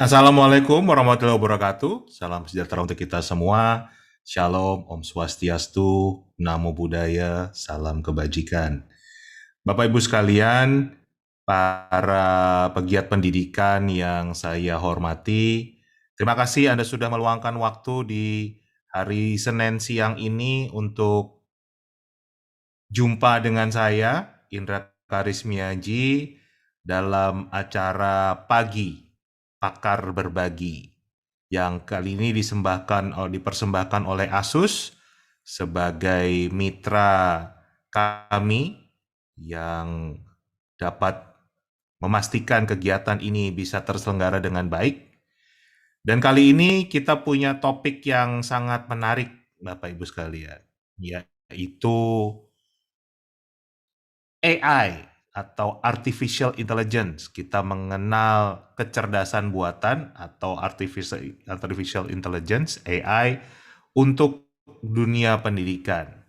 Assalamualaikum warahmatullahi wabarakatuh. Salam sejahtera untuk kita semua. Shalom, Om Swastiastu, Namo Buddhaya, salam kebajikan. Bapak Ibu sekalian, para pegiat pendidikan yang saya hormati, terima kasih Anda sudah meluangkan waktu di hari Senin siang ini untuk jumpa dengan saya, Indra Charismiadji, dalam acara pagi, Pakar Berbagi, yang kali ini dipersembahkan oleh ASUS sebagai mitra kami yang dapat memastikan kegiatan ini bisa terselenggara dengan baik. Dan kali ini kita punya topik yang sangat menarik, Bapak Ibu sekalian, yaitu AI atau artificial intelligence. Kita mengenal kecerdasan buatan atau artificial intelligence AI untuk dunia pendidikan.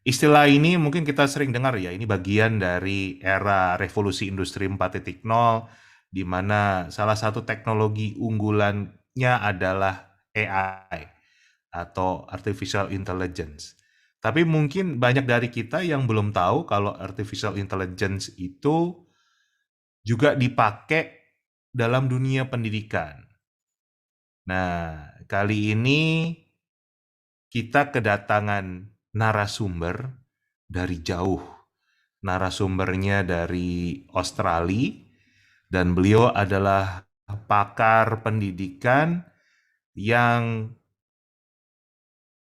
Istilah ini mungkin kita sering dengar ya, ini bagian dari era revolusi industri 4.0 di mana salah satu teknologi unggulannya adalah AI atau artificial intelligence. Tapi mungkin banyak dari kita yang belum tahu kalau artificial intelligence itu juga dipakai dalam dunia pendidikan. Nah, kali ini kita kedatangan narasumber dari jauh. Narasumbernya dari Australia dan beliau adalah pakar pendidikan yang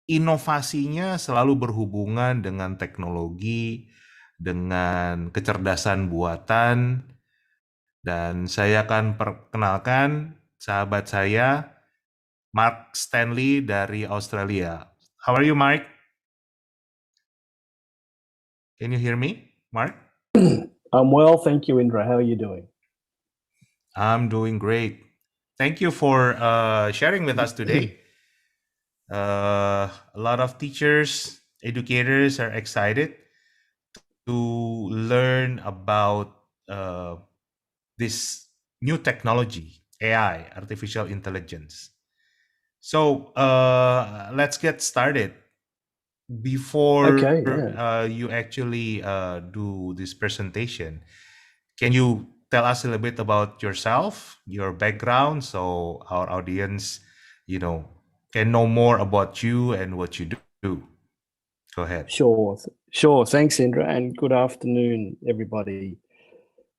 inovasinya selalu berhubungan dengan teknologi, dengan kecerdasan buatan, dan saya akan perkenalkan sahabat saya, Mark Stanley dari Australia. How are you, Mark? Can you hear me, Mark? I'm well, thank you, Indra. How are you doing? I'm doing great. Thank you for sharing with us today. A lot of teachers, educators are excited to learn about this new technology, AI, artificial intelligence. So let's get started. Before Okay, yeah. you actually do this presentation, can you tell us a little bit about yourself, your background, so our audience, can know more about you and what you do? Go ahead. Sure. Thanks, Indra, and good afternoon, everybody.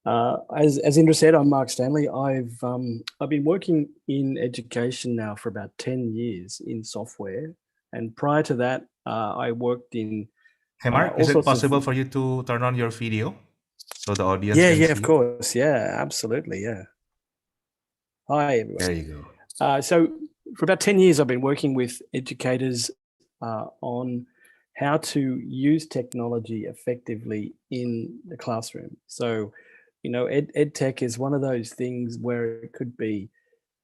As Indra said, I'm Mark Stanley. I've been working in education now for about 10 years in software, and prior to that, I worked in Hey, Mark, all is it sorts of- possible for you to turn on your video so the audience can Yeah, see of you? course. Yeah, absolutely. Yeah. Hi, everyone. There you go. So for about 10 years, I've been working with educators on how to use technology effectively in the classroom. So, ed tech is one of those things where it could be,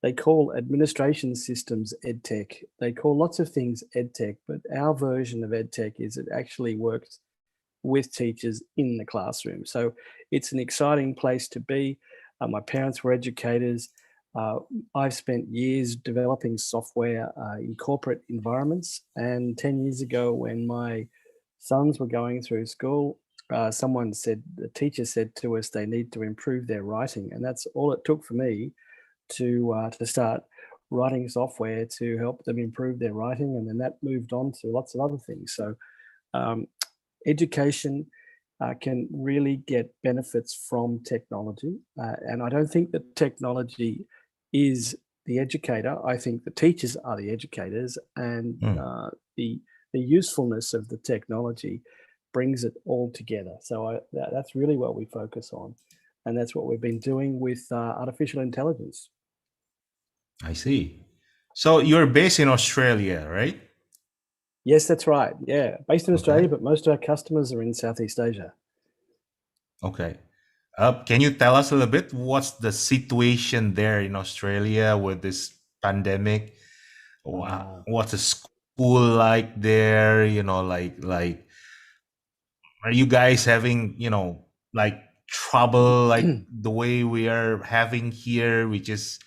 they call administration systems ed tech. They call lots of things ed tech, but our version of ed tech is it actually works with teachers in the classroom. So it's an exciting place to be. My parents were educators. I've spent years developing software in corporate environments. And 10 years ago, when my sons were going through school, the teacher said to us, they need to improve their writing. And that's all it took for me to start writing software to help them improve their writing. And then that moved on to lots of other things. So education can really get benefits from technology. And I don't think that technology is the educator. I think the teachers are the educators, and the usefulness of the technology brings it all together. So that's really what we focus on. And that's what we've been doing with artificial intelligence. I see. So you're based in Australia, right? Yes, that's right. Yeah, based in Australia, Okay. but most of our customers are in Southeast Asia. Okay. Can you tell us a little bit what's the situation there in Australia with this pandemic? What's the school like there? Are you guys having, like trouble like the way we are having here, which is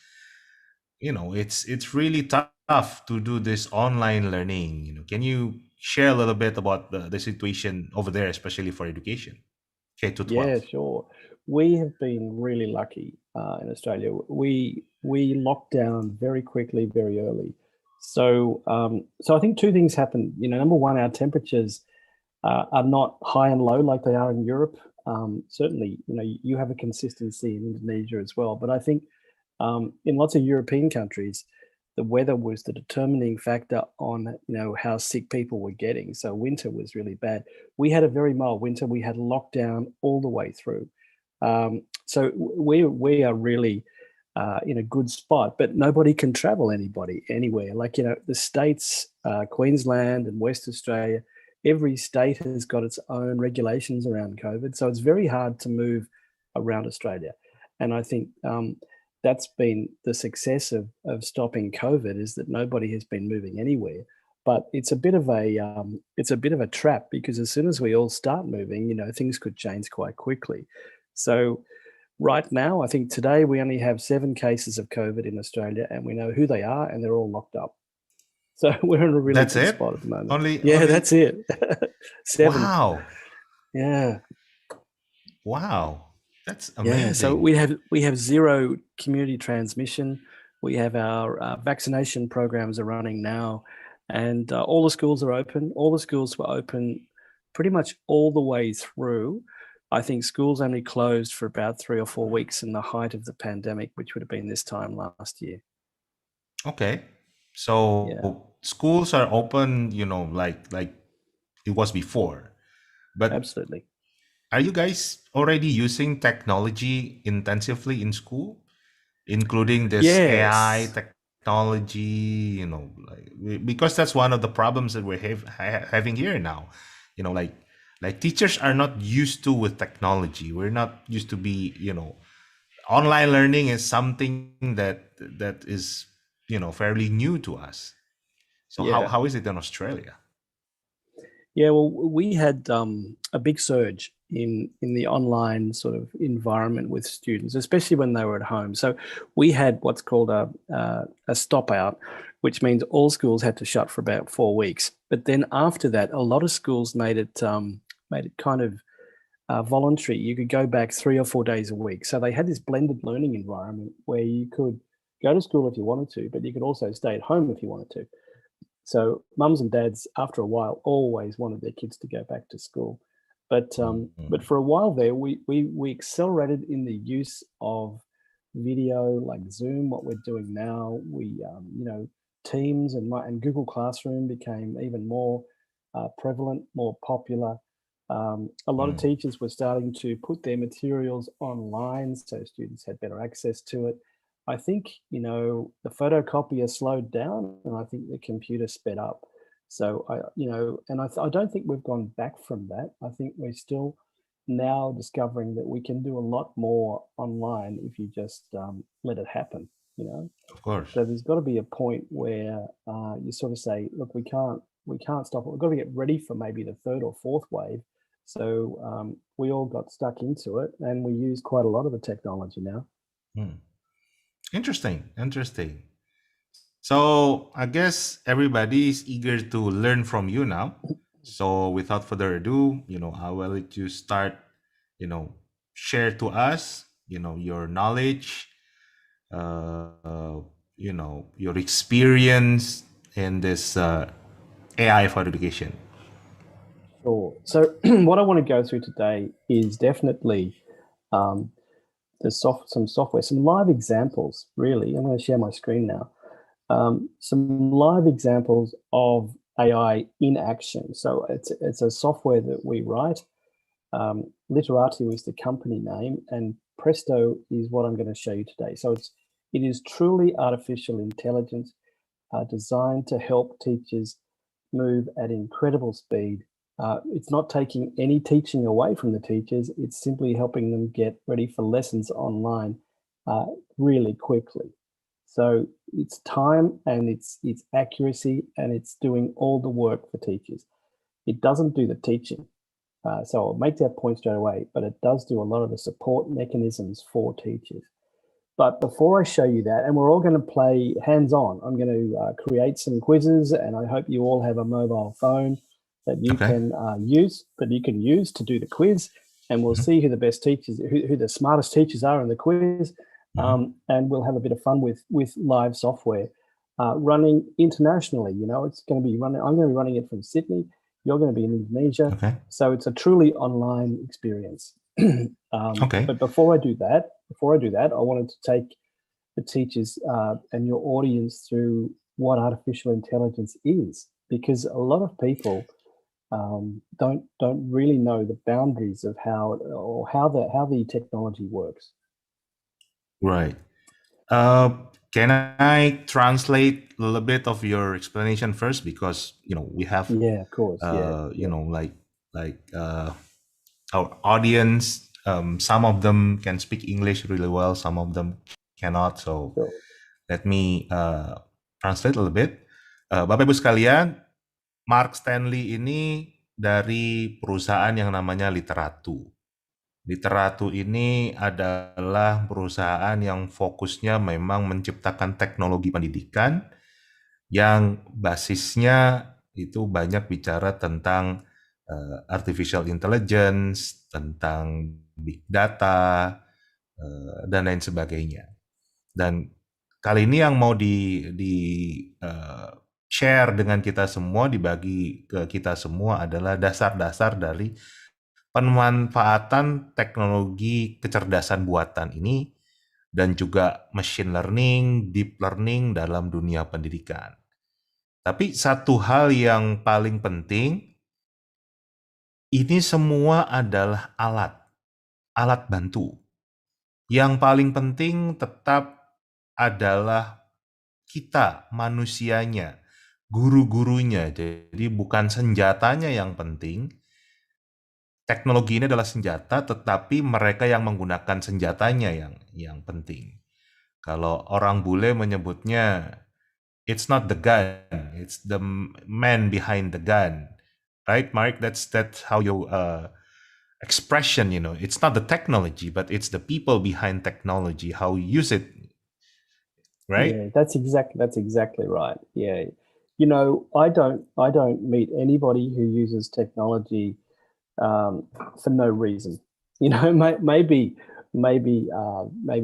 it's really tough to do this online learning. Can you share a little bit about the situation over there, especially for education, K to Yeah, 12? sure. We have been really lucky in Australia. We locked down very quickly, very early. So I think two things happened. Number one, our temperatures are not high and low like they are in Europe. Certainly, you have a consistency in Indonesia as well. But I think in lots of European countries, the weather was the determining factor on how sick people were getting. So winter was really bad. We had a very mild winter. We had lockdown all the way through. So we are really in a good spot, but nobody can travel anywhere. Like the states, Queensland and West Australia, every state has got its own regulations around COVID. So it's very hard to move around Australia. And I think that's been the success of stopping COVID, is that nobody has been moving anywhere. But it's a bit of a trap, because as soon as we all start moving, things could change quite quickly. So right now, I think today we only have 7 cases of COVID in Australia, and we know who they are, and they're all locked up. So we're in a really That's good it? spot at the moment. Only, Yeah, only. that's it. 7. Wow. Yeah. Wow. That's Yeah, so amazing. we have zero community transmission. We have our vaccination programs are running now, and all the schools are open. All the schools were open pretty much all the way through. I think schools only closed for about 3 or 4 weeks in the height of the pandemic, which would have been this time last year. Okay. Yeah, So schools are open, like it was before. But absolutely. are you guys already using technology intensively in school, including this AI Yes. technology, because that's one of the problems that we're having here now. Like teachers are not used to with technology. We're not used to be, online learning is something that is, fairly new to us. So how, Yeah. how is it in Australia? Yeah, well, we had a big surge in the online sort of environment with students, especially when they were at home. So we had what's called a stop out, which means all schools had to shut for about 4 weeks. But then after that, a lot of schools made it kind of voluntary. You could go back 3 or 4 days a week. So they had this blended learning environment where you could go to school if you wanted to, but you could also stay at home if you wanted to. So mums and dads, after a while, always wanted their kids to go back to school. But Mhm. for a while there, we accelerated in the use of video like Zoom. What we're doing now, Teams and Google Classroom became even more prevalent, more popular. A lot of Mm. teachers were starting to put their materials online, so students had better access to it. I think, the photocopier slowed down, and I think the computer sped up. So I don't think we've gone back from that. I think we're still now discovering that we can do a lot more online if you just let it happen. You know, Of course. so there's got to be a point where you sort of say, look, we can't stop it. We've got to get ready for maybe the 3rd or 4th wave. So we all got stuck into it, and we use quite a lot of the technology now. Hmm. Interesting. Interesting. So I guess everybody is eager to learn from you now. So without further ado, I will let you start, you know, share to us, your knowledge, uh, your experience in this AI for education. Sure. So what I want to go through today is definitely um, some software, some live examples. Really, I'm going to share my screen now. Some live examples of AI in action. So it's a software that we write. Literatio is the company name, and Presto is what I'm going to show you today. So it is truly artificial intelligence designed to help teachers move at incredible speed. It's not taking any teaching away from the teachers. It's simply helping them get ready for lessons online uh, really quickly. So it's time and it's accuracy, and it's doing all the work for teachers. It doesn't do the teaching. So I'll make that point straight away, but it does do a lot of the support mechanisms for teachers. But before I show you that, and we're all going to play hands-on, I'm going to create some quizzes, and I hope you all have a mobile phone that you can use to do the quiz, and we'll see who the best teachers, who the smartest teachers are in the quiz, and we'll have a bit of fun with live software running internationally. It's going to be running. I'm going to be running it from Sydney. You're going to be in Indonesia, so it's a truly online experience. But before I do that, I wanted to take the teachers and your audience through what artificial intelligence is, because a lot of people don't really know the boundaries of how the technology works. Right. Can I translate a little bit of your explanation first, because we have of course our audience, some of them can speak English really well, some of them cannot, so let me translate a little bit. Bapak Ibu sekalian, Mark Stanley ini dari perusahaan yang namanya Literatu. Literatu ini adalah perusahaan yang fokusnya memang menciptakan teknologi pendidikan yang basisnya itu banyak bicara tentang artificial intelligence, tentang big data, dan lain sebagainya. Dan kali ini yang mau share dengan kita semua, dibagi ke kita semua adalah dasar-dasar dari pemanfaatan teknologi kecerdasan buatan ini dan juga machine learning, deep learning dalam dunia pendidikan. Tapi satu hal yang paling penting, ini semua adalah alat bantu. Yang paling penting tetap adalah kita, manusianya, guru-gurunya. Jadi bukan senjatanya yang penting. Teknologi ini adalah senjata, tetapi mereka yang menggunakan senjatanya yang penting. Kalau orang bule menyebutnya, it's not the gun, it's the man behind the gun. Right, Mark? That's how you expression, it's not the technology, but it's the people behind technology, how you use it, right? Yeah, that's exactly right. Yeah, I don't meet anybody who uses technology for no reason. Maybe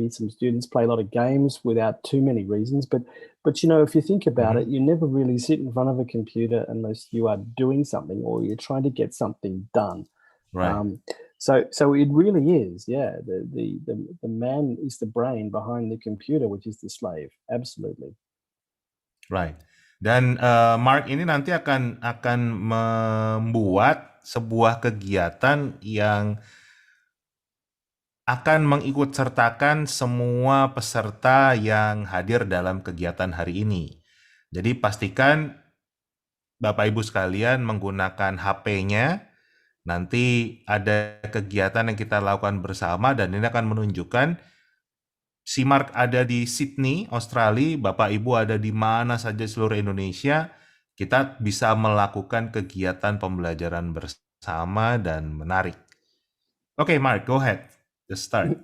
some students play a lot of games without too many reasons, but if you think about it, you never really sit in front of a computer unless you are doing something or you're trying to get something done. Right. So it really is, the man is the brain behind the computer, which is the slave. Absolutely. Right. Dan Mark ini nanti akan membuat sebuah kegiatan yang akan mengikutsertakan semua peserta yang hadir dalam kegiatan hari ini. Jadi pastikan Bapak Ibu sekalian menggunakan HP-nya. Nanti ada kegiatan yang kita lakukan bersama dan ini akan menunjukkan si Mark ada di Sydney, Australia, Bapak Ibu ada di mana saja seluruh Indonesia. Kita bisa melakukan kegiatan pembelajaran bersama dan menarik. Okay, Mark, go ahead. Just start.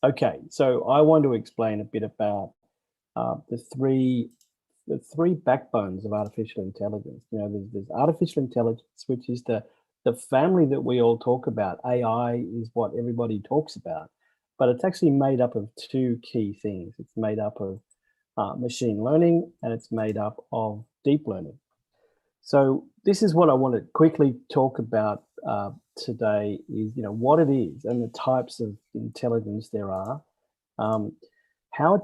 Okay, so I want to explain a bit about the three backbones of artificial intelligence. There's artificial intelligence, which is the family that we all talk about. AI is what everybody talks about, but it's actually made up of two key things. It's made up of machine learning and it's made up of deep learning. So this is what I want to quickly talk about today is, what it is and the types of intelligence there are, how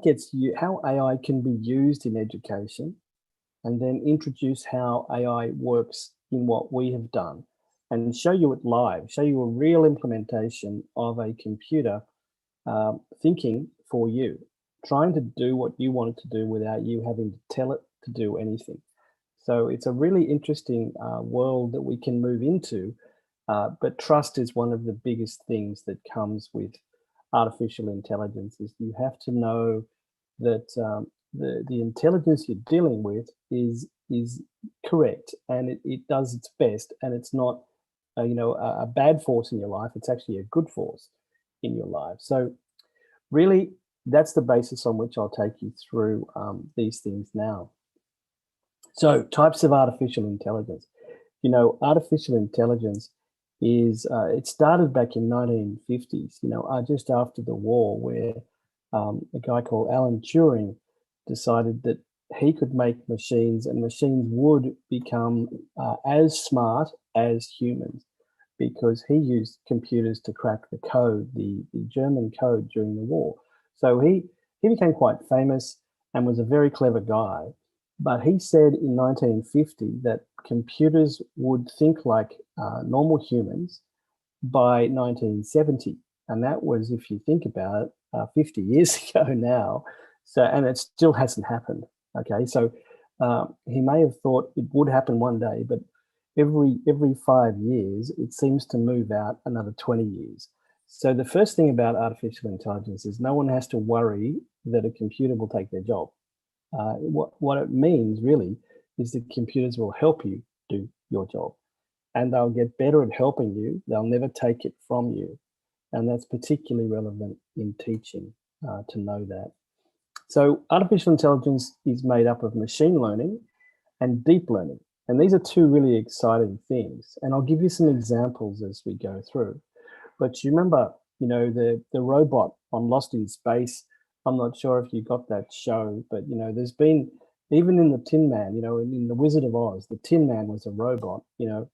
AI can be used in education, and then introduce how AI works in what we have done and show you it live, show you a real implementation of a computer thinking for you, trying to do what you want it to do without you having to tell it to do anything. So it's a really interesting world that we can move into, but trust is one of the biggest things that comes with artificial intelligence. Is you have to know that the intelligence you're dealing with is correct and it does its best, and it's not a bad force in your life. It's actually a good force in your life. So really, that's the basis on which I'll take you through these things now. So, types of artificial intelligence. You know, artificial intelligence is, it started back in 1950s, you know, just after the war, where a guy called Alan Turing decided that he could make machines, and machines would become as smart as humans, because he used computers to crack the code, the German code during the war. So he became quite famous and was a very clever guy. But he said in 1950 that computers would think like normal humans by 1970. And that was, if you think about it, 50 years ago now. So, and it still hasn't happened. Okay, so he may have thought it would happen one day, but every 5 years, it seems to move out another 20 years. So the first thing about artificial intelligence is no one has to worry that a computer will take their job. What it means really is that computers will help you do your job, and they'll get better at helping you. They'll never take it from you. And that's particularly relevant in teaching, to know that. So artificial intelligence is made up of machine learning and deep learning. And these are two really exciting things. And I'll give you some examples as we go through. But you remember, you know, the robot on Lost in Space. I'm not sure if you got that show, but, you know, there's been, even in the Tin Man, you know, in The Wizard of Oz, the Tin Man was a robot. You know,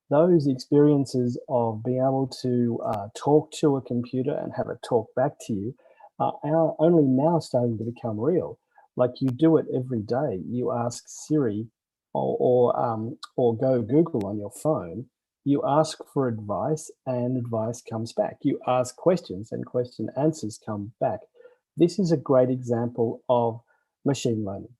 those experiences of being able to talk to a computer and have it talk back to you are only now starting to become real. Like, you do it every day. You ask Siri or go Google on your phone. You ask for advice and advice comes back. You ask questions and question answers come back. This is a great example of machine learning.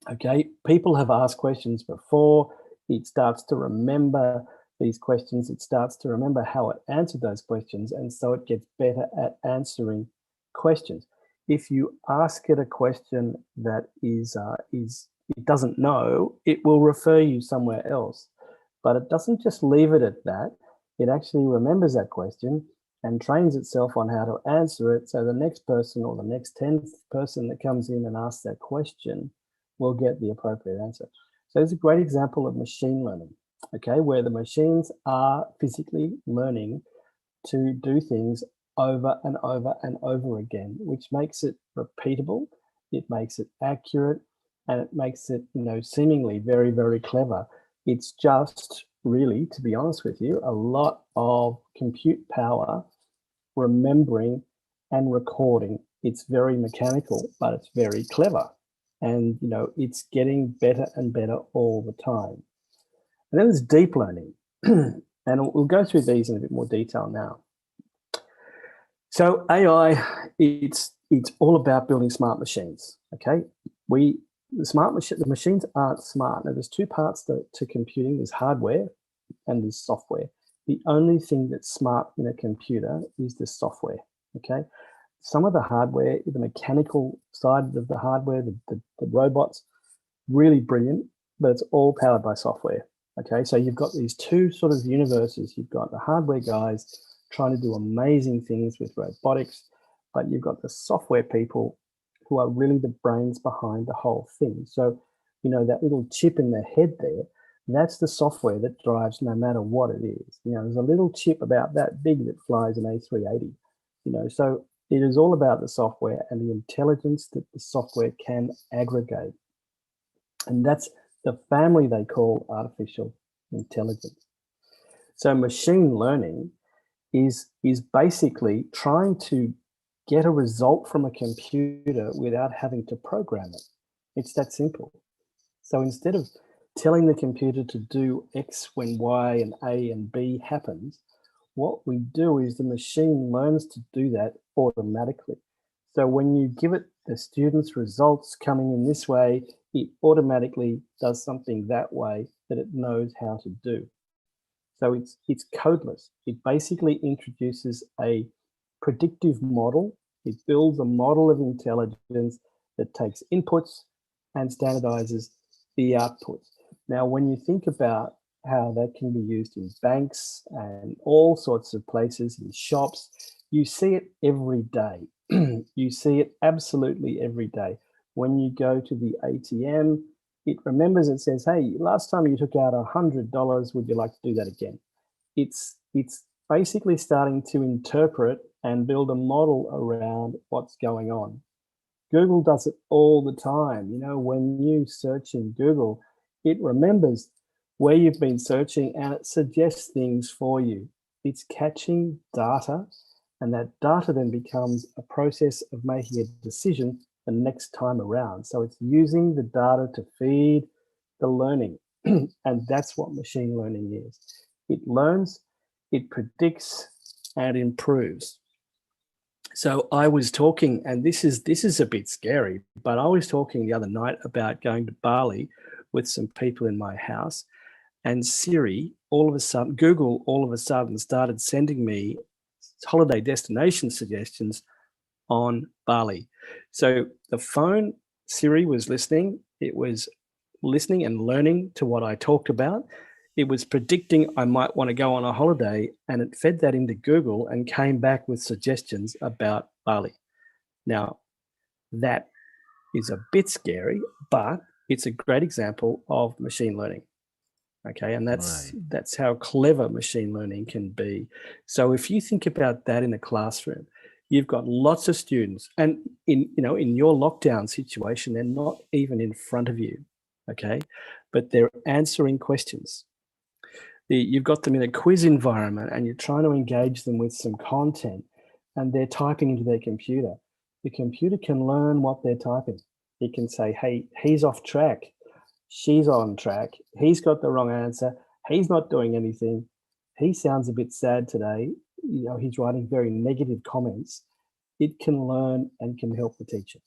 Okay, people have asked questions before. It starts to remember these questions. It starts to remember how it answered those questions, and so it gets better at answering questions. If you ask it a question that is it doesn't know, it will refer you somewhere else. But it doesn't just leave it at that. It actually remembers that question and trains itself on how to answer it. So the next person or the next 10th person that comes in and asks that question will get the appropriate answer. So it's a great example of machine learning, okay, where the machines are physically learning to do things over and over and over again, which makes it repeatable, it makes it accurate, and it makes it, you know, seemingly very, very clever. It's just really, to be honest with you, a lot of compute power, remembering and recording. It's very mechanical, but it's very clever. And, you know, it's getting better and better all the time. And then there's deep learning. And we'll go through these in a bit more detail now. So AI, it's all about building smart machines, okay? The machines aren't smart. Now, there's two parts to computing. There's hardware and there's software. The only thing that's smart in a computer is the software, okay? Some of the hardware, the mechanical side of the hardware, the robots, really brilliant, but it's all powered by software, okay? So you've got these two sort of universes. You've got the hardware guys trying to do amazing things with robotics, but you've got the software people who are really the brains behind the whole thing. So, you know, that little chip in their head there, that's the software that drives no matter what it is. You know, there's a little chip about that big that flies an A380, you know, so it is all about the software and the intelligence that the software can aggregate. And that's the family they call artificial intelligence. So machine learning is basically trying to get a result from a computer without having to program it. It's that simple. So instead of telling the computer to do X when Y and A and B happens, what we do is the machine learns to do that automatically. So when you give it the student's results coming in this way, it automatically does something that way that it knows how to do. So it's codeless. It basically introduces a predictive model. It builds a model of intelligence that takes inputs and standardizes the outputs. Now, when you think about how that can be used in banks and all sorts of places, in shops, you see it every day. You see it absolutely every day. When you go to the ATM, it remembers, it says, hey, last time you took out $100, would you like to do that again? It's basically starting to interpret and build a model around what's going on. Google does it all the time. You know, when you search in Google, it remembers where you've been searching and it suggests things for you. It's catching data, and that data then becomes a process of making a decision the next time around. So it's using the data to feed the learning. And that's what machine learning is. It learns, it predicts, and improves. So I was talking, and this is a bit scary, but I was talking the other night about going to Bali with some people in my house, and Siri, all of a sudden, Google all of a sudden started sending me holiday destination suggestions on Bali. So the phone, Siri was listening. It was listening and learning to what I talked about. It was predicting I might want to go on a holiday, and it fed that into Google and came back with suggestions about Bali. Now, that is a bit scary, but it's a great example of machine learning. Okay, and that's how clever machine learning can be. So if you think about that in a classroom, you've got lots of students, and in your lockdown situation, they're not even in front of you, okay, but they're answering questions. You've got them in a quiz environment, and you're trying to engage them with some content, and they're typing into their computer. The computer can learn what they're typing. It can say, hey, he's off track. She's on track. He's got the wrong answer. He's not doing anything. He sounds a bit sad today. You know, he's writing very negative comments. It can learn and can help the teacher.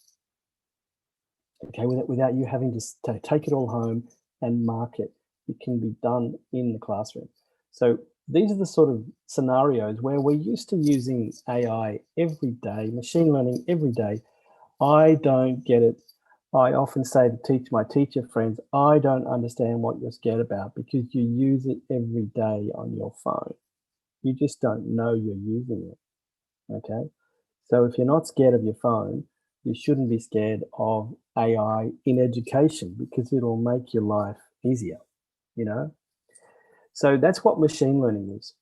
Okay, without you having to take it all home and mark it. It can be done in the classroom. So these are the sort of scenarios where we're used to using AI every day, machine learning every day. I don't get it. I often say to my teacher friends, I don't understand what you're scared about because you use it every day on your phone. You just don't know you're using it, okay? So if you're not scared of your phone, you shouldn't be scared of AI in education because it'll make your life easier, you know? So that's what machine learning is.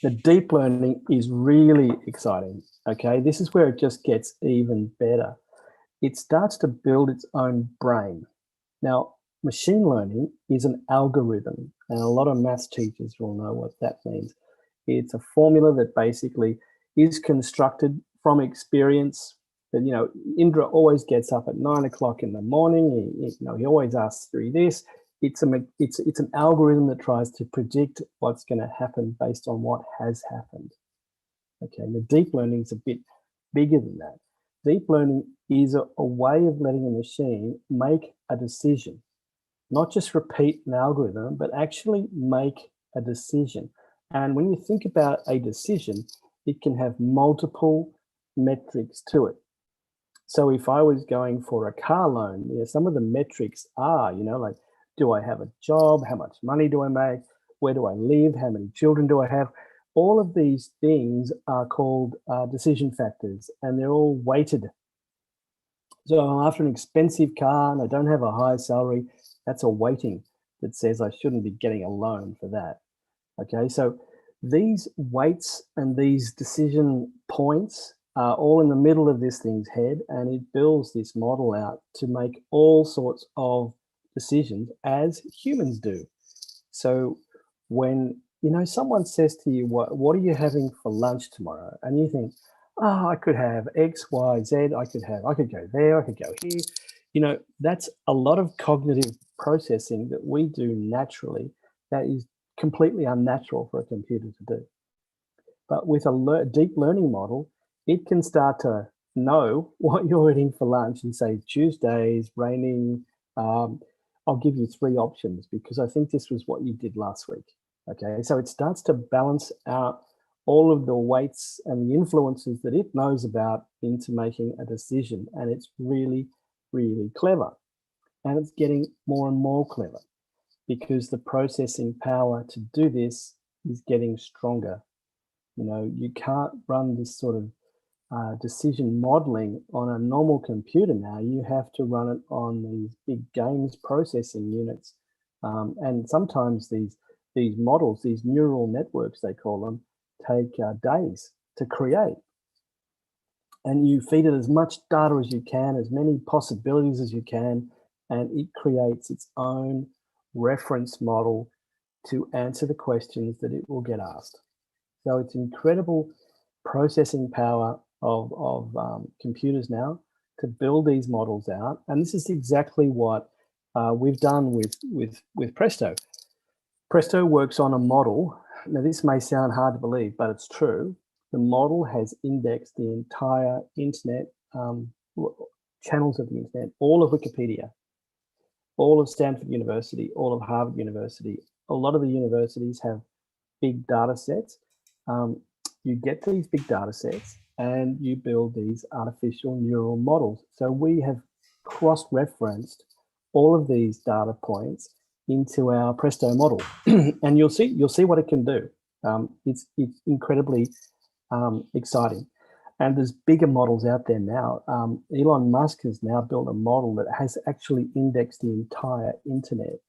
The deep learning is really exciting, okay? This is where it just gets even better. It starts to build its own brain. Now, machine learning is an algorithm, and a lot of maths teachers will know what that means. It's a formula that basically is constructed from experience. That, you know, Indra always gets up at 9 o'clock in the morning. He always asks through this. It's an algorithm that tries to predict what's going to happen based on what has happened. Okay, and the deep learning is a bit bigger than that. Deep learning is a way of letting a machine make a decision, not just repeat an algorithm, but actually make a decision. And when you think about a decision, it can have multiple metrics to it. So if I was going for a car loan, some of the metrics are, like, do I have a job? How much money do I make? Where do I live? How many children do I have? All of these things are called decision factors, and they're all weighted. So I'm after an expensive car and I don't have a high salary, that's a weighting that says I shouldn't be getting a loan for that. Okay, so these weights and these decision points are all in the middle of this thing's head, and it builds this model out to make all sorts of decisions as humans do. So when someone says to you, what are you having for lunch tomorrow? And you think, oh, I could have X, Y, Z, I could go there, I could go here. That's a lot of cognitive processing that we do naturally that is completely unnatural for a computer to do. But with a deep learning model, it can start to know what you're eating for lunch and say, Tuesdays, raining, I'll give you 3 options because I think this was what you did last week. Okay, so it starts to balance out all of the weights and the influences that it knows about into making a decision. And it's really, really clever. And it's getting more and more clever because the processing power to do this is getting stronger. You can't run this sort of decision modeling on a normal computer now, you have to run it on these big games processing units. And sometimes these models, these neural networks, they call them, take days to create. And you feed it as much data as you can, as many possibilities as you can, and it creates its own reference model to answer the questions that it will get asked. So it's incredible processing power of computers now to build these models out. And this is exactly what we've done with Presto. Presto works on a model. Now, this may sound hard to believe, but it's true. The model has indexed the entire internet, channels of the internet, all of Wikipedia, all of Stanford University, all of Harvard University. A lot of the universities have big data sets. You get these big data sets and you build these artificial neural models. So we have cross-referenced all of these data points into our Presto model, and you'll see what it can do. It's incredibly exciting, and there's bigger models out there now. Elon Musk has now built a model that has actually indexed the entire internet.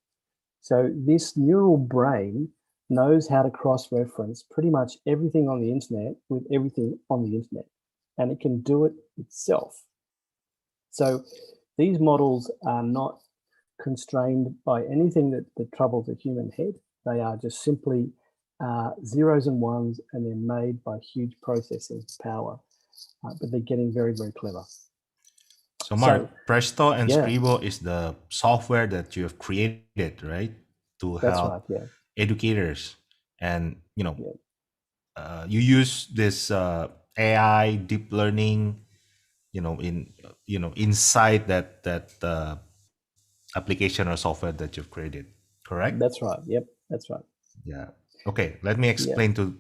So this neural brain knows how to cross-reference pretty much everything on the internet with everything on the internet, and it can do it itself. So these models are not constrained by anything that troubles the human head. They are just simply zeros and ones, and they're made by huge processing power, but they're getting very, very clever. So Mark, So, Presto and yeah, Scribo is the software that you have created, right, to that's right. help Yeah, educators, and yeah, you use this AI deep learning, inside that application or software that you've created, correct? that's right. Yep, that's right. Ya, oke. Let me Yeah, explain to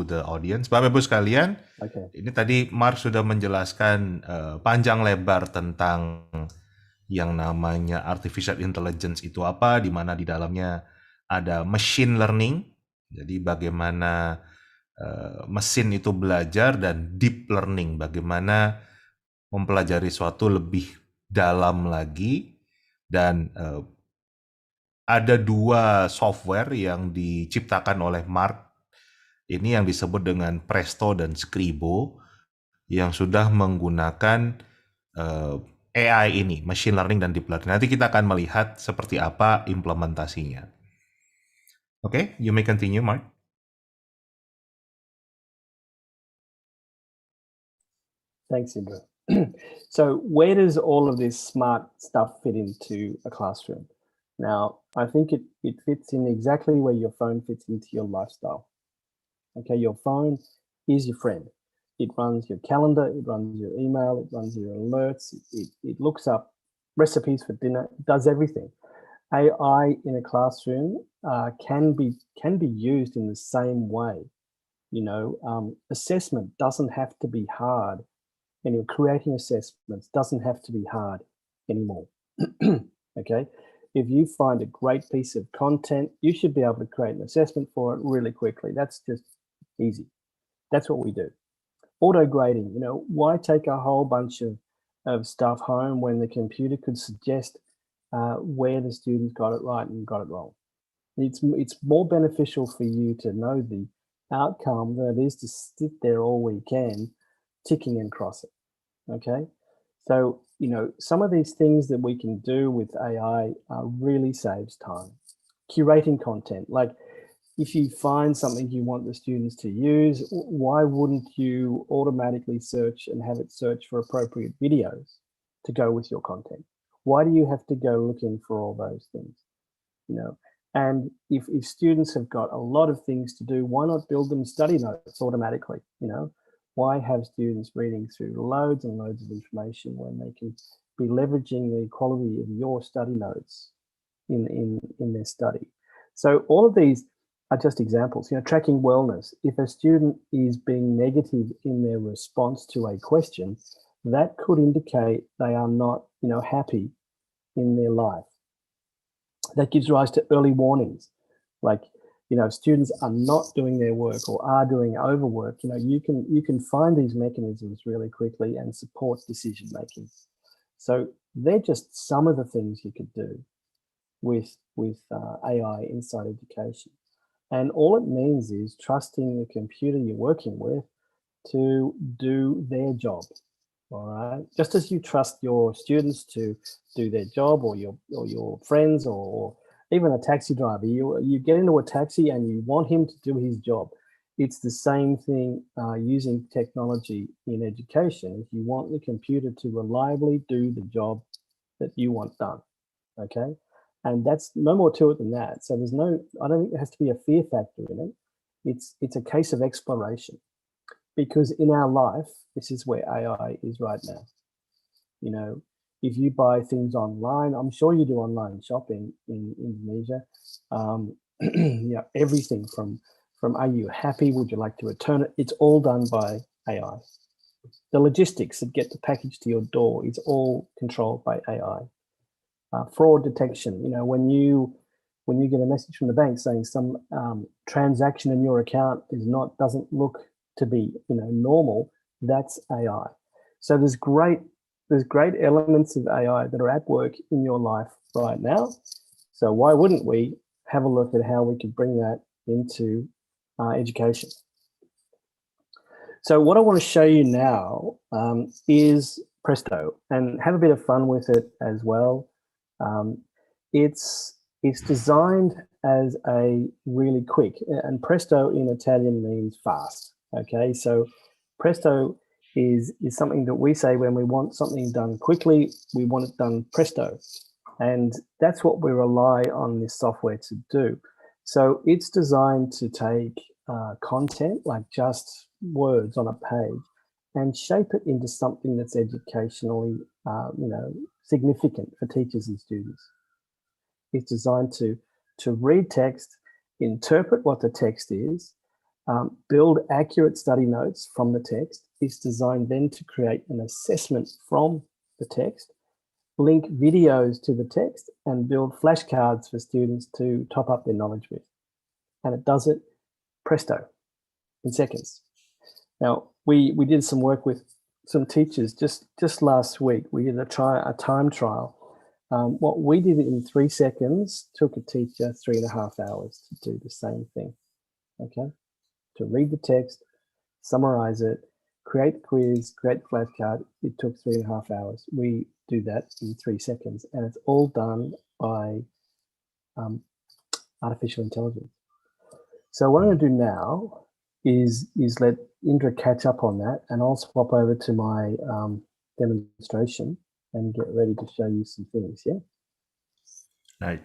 the audience. Bapak Ibu sekalian, okay. ini tadi Mark sudah menjelaskan panjang lebar tentang yang namanya artificial intelligence itu apa, di mana di dalamnya ada machine learning. Jadi bagaimana mesin itu belajar, dan deep learning, bagaimana mempelajari suatu lebih dalam lagi. Dan ada dua software yang diciptakan oleh Mark ini yang disebut dengan Presto dan Scribo, yang sudah menggunakan AI ini, machine learning dan deep learning. Nanti kita akan melihat seperti apa implementasinya. Oke, you may continue, Mark. Thanks, Indra. So where does all of this smart stuff fit into a classroom? Now, I think it fits in exactly where your phone fits into your lifestyle. Okay, your phone is your friend. It runs your calendar, it runs your email, it runs your alerts, it looks up recipes for dinner, it does everything. AI in a classroom can be used in the same way. Assessment doesn't have to be hard, and you're creating assessments doesn't have to be hard anymore. Okay, if you find a great piece of content, you should be able to create an assessment for it really quickly. That's just easy. That's what we do. Auto grading, why take a whole bunch of stuff home when the computer could suggest where the students got it right and got it wrong? It's more beneficial for you to know the outcome than it is to sit there all weekend ticking and crossing. Okay, so some of these things that we can do with AI really saves time. Curating content, like if you find something you want the students to use, why wouldn't you automatically search and have it search for appropriate videos to go with your content? Why do you have to go looking for all those things? And if students have got a lot of things to do, why not build them study notes automatically? Why have students reading through loads and loads of information when they can be leveraging the quality of your study notes in their study? So all of these are just examples. Tracking wellness. If a student is being negative in their response to a question, that could indicate they are not, happy in their life. That gives rise to early warnings. Like if students are not doing their work or are doing overwork, you can find these mechanisms really quickly and support decision making. So they're just some of the things you could do with AI inside education. And all it means is trusting the computer you're working with to do their job. All right. Just as you trust your students to do their job, or your friends, or even a taxi driver, you get into a taxi and you want him to do his job. It's the same thing using technology in education. If you want the computer to reliably do the job that you want done, okay? And that's no more to it than that. So I don't think there has to be a fear factor in it. It's a case of exploration. Because in our life, this is where AI is right now. If you buy things online, I'm sure you do online shopping in Indonesia. Everything from are you happy? Would you like to return it? It's all done by AI. The logistics that get the package to your door is all controlled by AI. Fraud detection. When you get a message from the bank saying some transaction in your account doesn't look to be normal, that's AI. So there's great elements of AI that are at work in your life right now. So why wouldn't we have a look at how we could bring that into education? So what I want to show you now is Presto, and have a bit of fun with it as well. It's designed as a really quick, and Presto in Italian means fast. Okay, so Presto is something that we say when we want something done quickly, we want it done presto. And that's what we rely on this software to do. So it's designed to take content, like just words on a page, and shape it into something that's educationally significant for teachers and students. It's designed to read text, interpret what the text is, build accurate study notes from the text. It's designed then to create an assessment from the text, link videos to the text, and build flashcards for students to top up their knowledge with. And it does it presto, in seconds. Now, we did some work with some teachers just last week. We did a time trial. What we did in 3 seconds took a teacher 3.5 hours to do the same thing, okay? To read the text, summarize it, create the quiz, create the flashcard. It took 3.5 hours. We do that in 3 seconds, and it's all done by artificial intelligence. So what I'm going to do now is let Indra catch up on that, and I'll swap over to my demonstration and get ready to show you some things. Yeah. Right.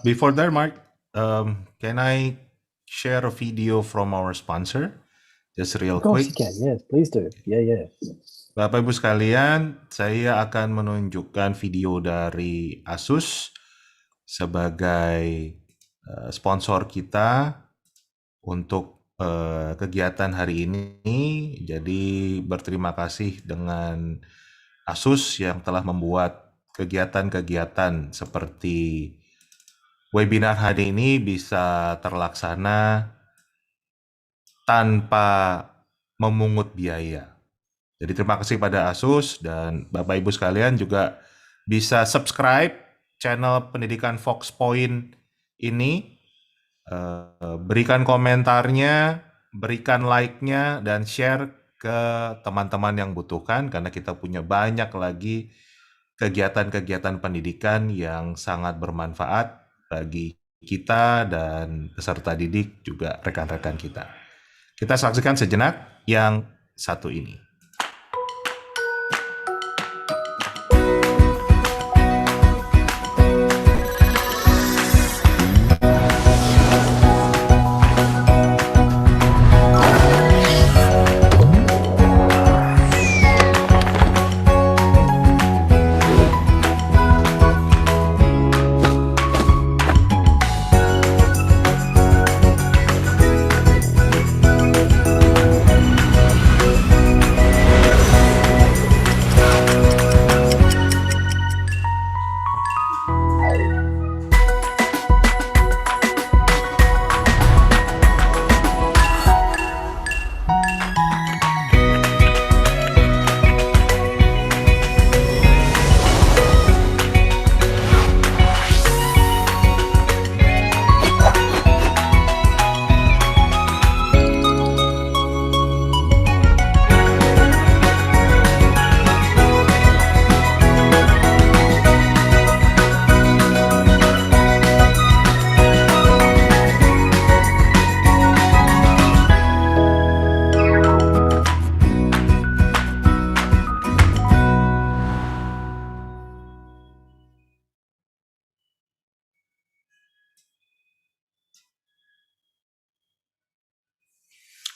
Before that, Mark, can I share a video from our sponsor? Just real Of course quick. you can. Yes, please do. Yeah. Bapak Ibu sekalian, saya akan menunjukkan video dari ASUS sebagai sponsor kita untuk kegiatan hari ini. Jadi berterima kasih dengan ASUS yang telah membuat kegiatan-kegiatan seperti webinar hari ini bisa terlaksana tanpa memungut biaya. Jadi terima kasih pada ASUS, dan Bapak Ibu sekalian juga bisa subscribe channel Pendidikan Fox Point ini, berikan komentarnya, berikan like-nya, dan share ke teman-teman yang butuhkan, karena kita punya banyak lagi kegiatan-kegiatan pendidikan yang sangat bermanfaat bagi kita dan peserta didik juga rekan-rekan kita. Kita saksikan sejenak yang satu ini.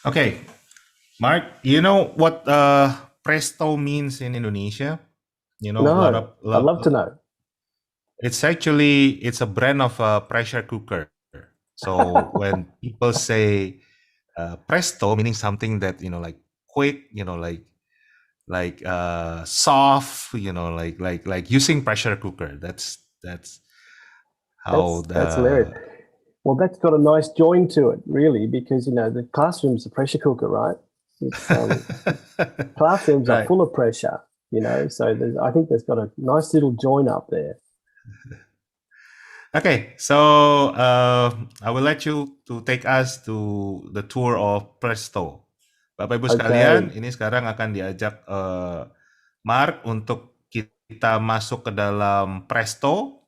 Okay, Mark, you know what Presto means in Indonesia? You know, a lot No, of I'd love to know. it's a brand of a pressure cooker. So when people say Presto, meaning something that like quick, soft, like using pressure cooker. That's how That's hilarious. the Well, that's got a nice join to it, really, because the classroom's a pressure cooker, right? It's classrooms are right. full of pressure, so I think there's got a nice little join up there. Okay, so I will let you to take us to the tour of Presto. Bapak Ibu sekalian, Okay, ini sekarang akan diajak Mark untuk kita masuk ke dalam Presto,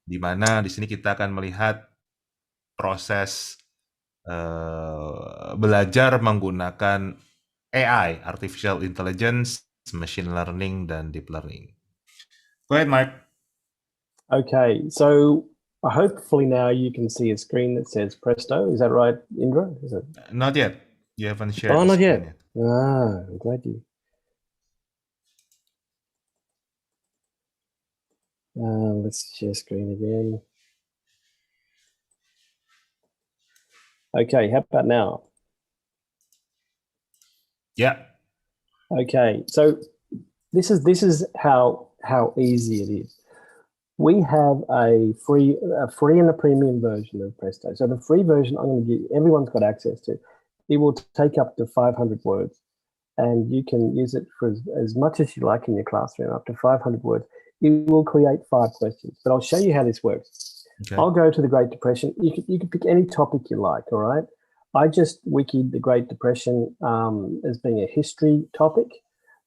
di mana di sini kita akan melihat proses belajar menggunakan AI, artificial intelligence, machine learning, dan deep learning. Go ahead, Mark. okay. So hopefully now you can see a screen that says Presto. Is that right, Indra? Is it? Not yet. You haven't shared Oh, the not screen yet. yet. Ah, I'm glad you. Let's share screen again. Okay, how about now? Yeah. Okay, so this is how easy it is. We have a free and a premium version of Presto. So the free version, I'm going to give everyone's got access to. It will take up to 500 words, and you can use it for as much as you like in your classroom, up to 500 words. It will create 5 questions, but I'll show you how this works. Okay. I'll go to the Great Depression. You can pick any topic you like, all right? I just wikied the Great Depression as being a history topic.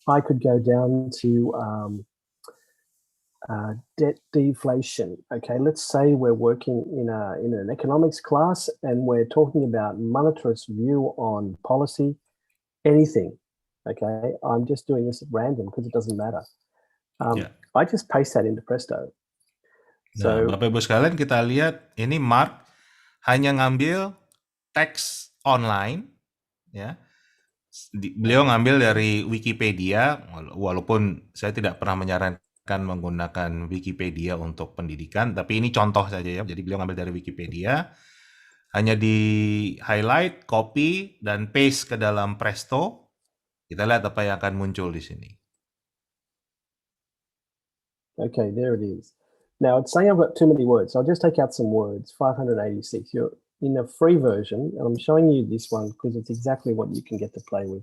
I could go down to debt deflation. Okay, let's say we're working in an economics class and we're talking about monetarist view on policy, anything. Okay, I'm just doing this at random because it doesn't matter. Yeah. I just paste that into Presto. Nah, So Bapak Ibu sekalian, kita lihat ini Mark hanya ngambil teks online, ya. Beliau ngambil dari Wikipedia, walaupun saya tidak pernah menyarankan menggunakan Wikipedia untuk pendidikan, tapi ini contoh saja ya. Jadi beliau ngambil dari Wikipedia, hanya di highlight, copy, dan paste ke dalam Presto. Kita lihat apa yang akan muncul di sini. okay, there it is. Now it's saying I've got too many words, so I'll just take out some words. 586. You're in a free version, and I'm showing you this one because it's exactly what you can get to play with.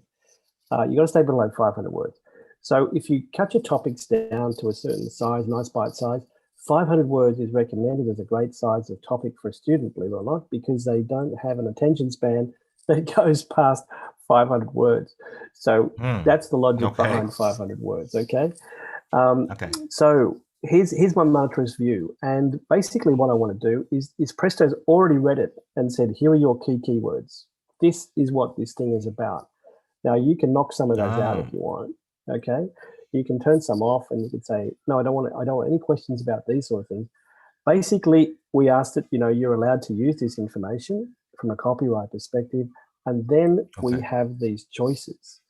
You got to stay below 500 words. So if you cut your topics down to a certain size, nice bite size, 500 words is recommended as a great size of topic for a student, believe it or not, because they don't have an attention span that goes past 500 words. So that's the logic behind 500 words, okay? Okay. So here's my monetarist view. And basically what I want to do is Presto's already read it and said, here are your key keywords. This is what this thing is about. Now you can knock some of those out if you want. Okay, you can turn some off, and you could say, "No, I don't want any questions about these sort of things." Basically, we asked that you're allowed to use this information from a copyright perspective, and then we have these choices.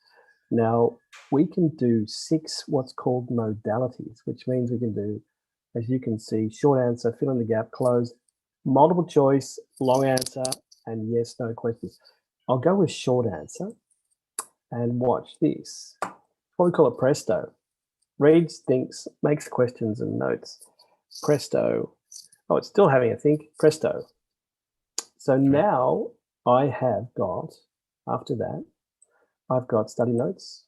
Now we can do 6 what's called modalities, which means we can do, as you can see, short answer, fill in the gap, close, multiple choice, long answer, and yes, no questions. I'll go with short answer. And watch this. What we call it Presto. Reads, thinks, makes questions and notes. Presto. Oh, it's still having a think. Presto. So now I have got, after that, I've got study notes,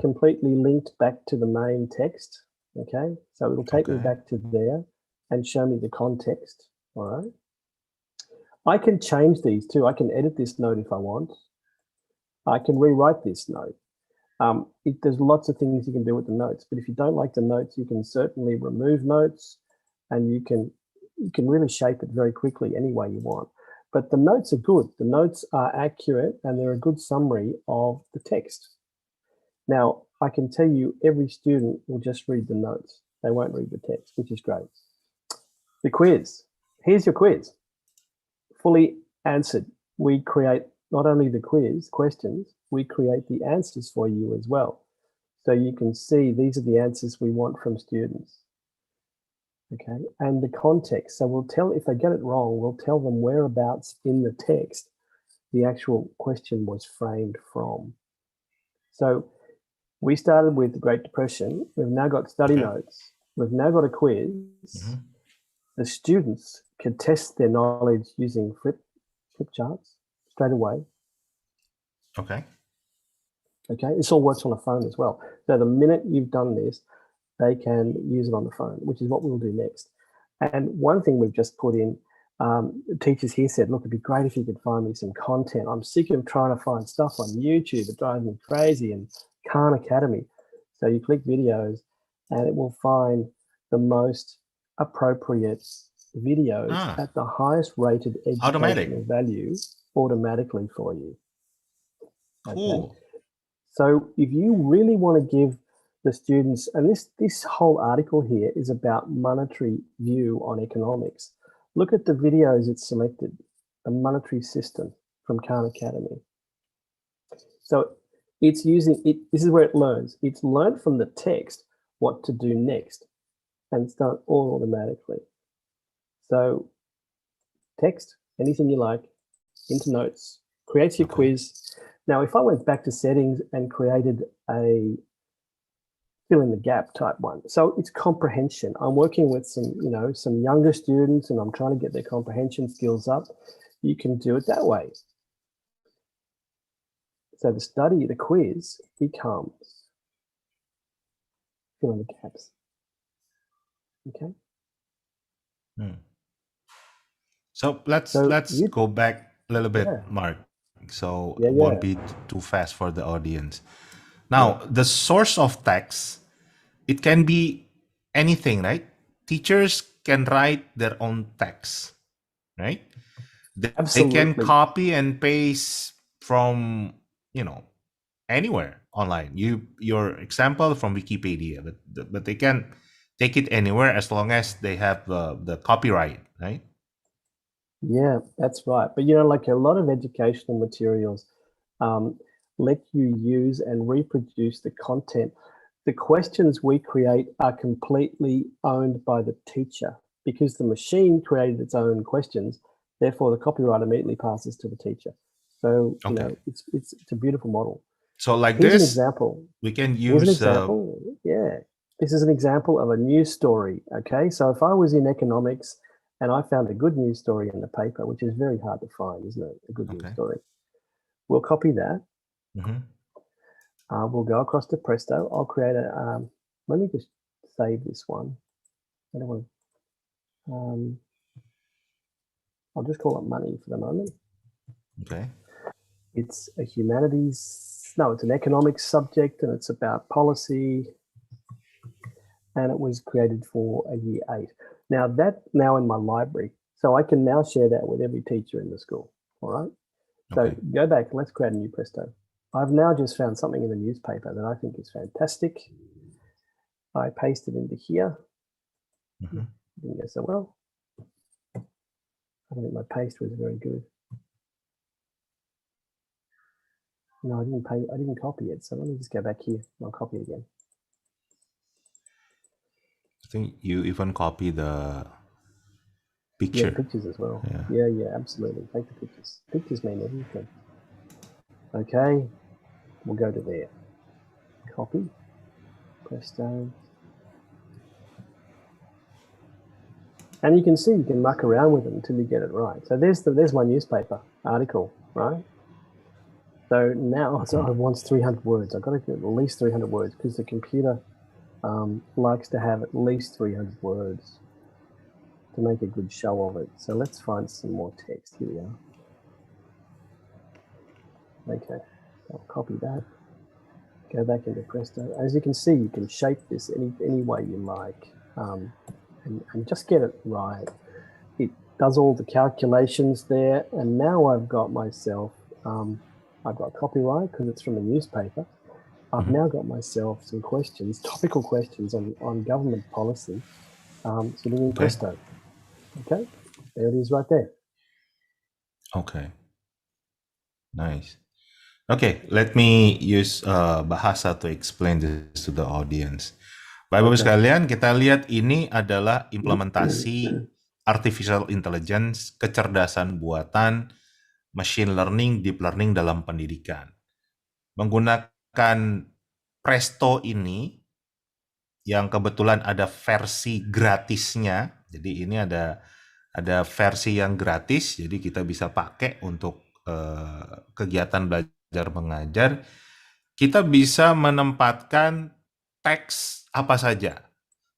completely linked back to the main text. Okay, so it'll take me back to there and show me the context. All right. I can change these too. I can edit this note if I want. I can rewrite this note. There's lots of things you can do with the notes, but if you don't like the notes, you can certainly remove notes, and you can really shape it very quickly any way you want. But the notes are good. The notes are accurate, and they're a good summary of the text. Now, I can tell you every student will just read the notes. They won't read the text, which is great. The quiz. Here's your quiz. Fully answered. we create not only the quiz questions, we create the answers for you as well. So you can see these are the answers we want from students. Okay, and the context. So we'll tell, if they get it wrong, we'll tell them whereabouts in the text the actual question was framed from. So we started with the Great Depression. We've now got study notes. We've now got a quiz. The students can test their knowledge using flip charts straight away. Okay. Okay, this all works on a phone as well. So the minute you've done this, they can use it on the phone, which is what we'll do next. And one thing we've just put in, teachers here said, look, it'd be great if you could find me some content. I'm sick of trying to find stuff on YouTube. It drives me crazy. And Khan Academy. So you click videos and it will find the most appropriate videos at the highest rated educational value automatically for you. Cool. Okay. So if you really want to give the students, and this whole article here is about monetary view on economics. Look at the videos it's selected, the monetary system from Khan Academy. So it's using it, this is where it learns. It's learned from the text what to do next, and it's done all automatically. So text, anything you like, into notes, creates your quiz. Now, if I went back to settings and created a fill in the gap type one. So it's comprehension. I'm working with some younger students and I'm trying to get their comprehension skills up. You can do it that way. So the quiz becomes fill in the gaps. Okay. So let's go back a little bit, Mark. So it won't be too fast for the audience. Now, the source of text, it can be anything, right? Teachers can write their own text, right? They can copy and paste from, anywhere online. Your example from Wikipedia, but they can take it anywhere as long as they have the copyright, right? Yeah, that's right. But like a lot of educational materials let you use and reproduce the content. The questions we create are completely owned by the teacher because the machine created its own questions. Therefore, the copyright immediately passes to the teacher. So it's a beautiful model. So like here's this, an example. We can use. Here's an example. This is an example of a news story. Okay, so if I was in economics and I found a good news story in the paper, which is very hard to find, isn't it? A good news story. We'll copy that. We'll go across to Presto. I'll create a. Let me just save this one. I don't want. I'll just call it money for the moment. Okay. It's a humanities. No, it's an economics subject, and it's about policy. And it was created for a year 8. Now that's now in my library, so I can now share that with every teacher in the school. All right. So go back. Let's create a new Presto. I've now just found something in the newspaper that I think is fantastic. I paste it into here. Didn't go so well. I think my paste was very good. No, I didn't copy it. So let me just go back here. I'll copy it again. I think you even copy the picture. Yeah, pictures as well. Yeah, absolutely. Take the pictures. Pictures mean everything. Okay, we'll go to there. Copy. Presto. And you can see you can muck around with it until you get it right. So there's my newspaper article, right? So now it wants 300 words. I've got to get at least 300 words because the computer likes to have at least 300 words to make a good show of it. So let's find some more text. Here we are. Okay, I'll copy that. Go back into Presto. As you can see, you can shape this any way you like and just get it right. It does all the calculations there. And now I've got myself, I've got copyright because it's from a newspaper. I've now got myself some questions, topical questions on government policy, sitting in Presto. Okay, there it is right there. Okay. Nice. Okay, let me use bahasa to explain this to the audience. Bapak-Ibu Okay. sekalian, kita lihat ini adalah implementasi artificial intelligence, kecerdasan buatan, machine learning, deep learning dalam pendidikan. Menggunakan Presto ini, yang kebetulan ada versi gratisnya, jadi ini ada versi yang gratis, jadi kita bisa pakai untuk kegiatan belajar mengajar. Kita bisa menempatkan teks apa saja.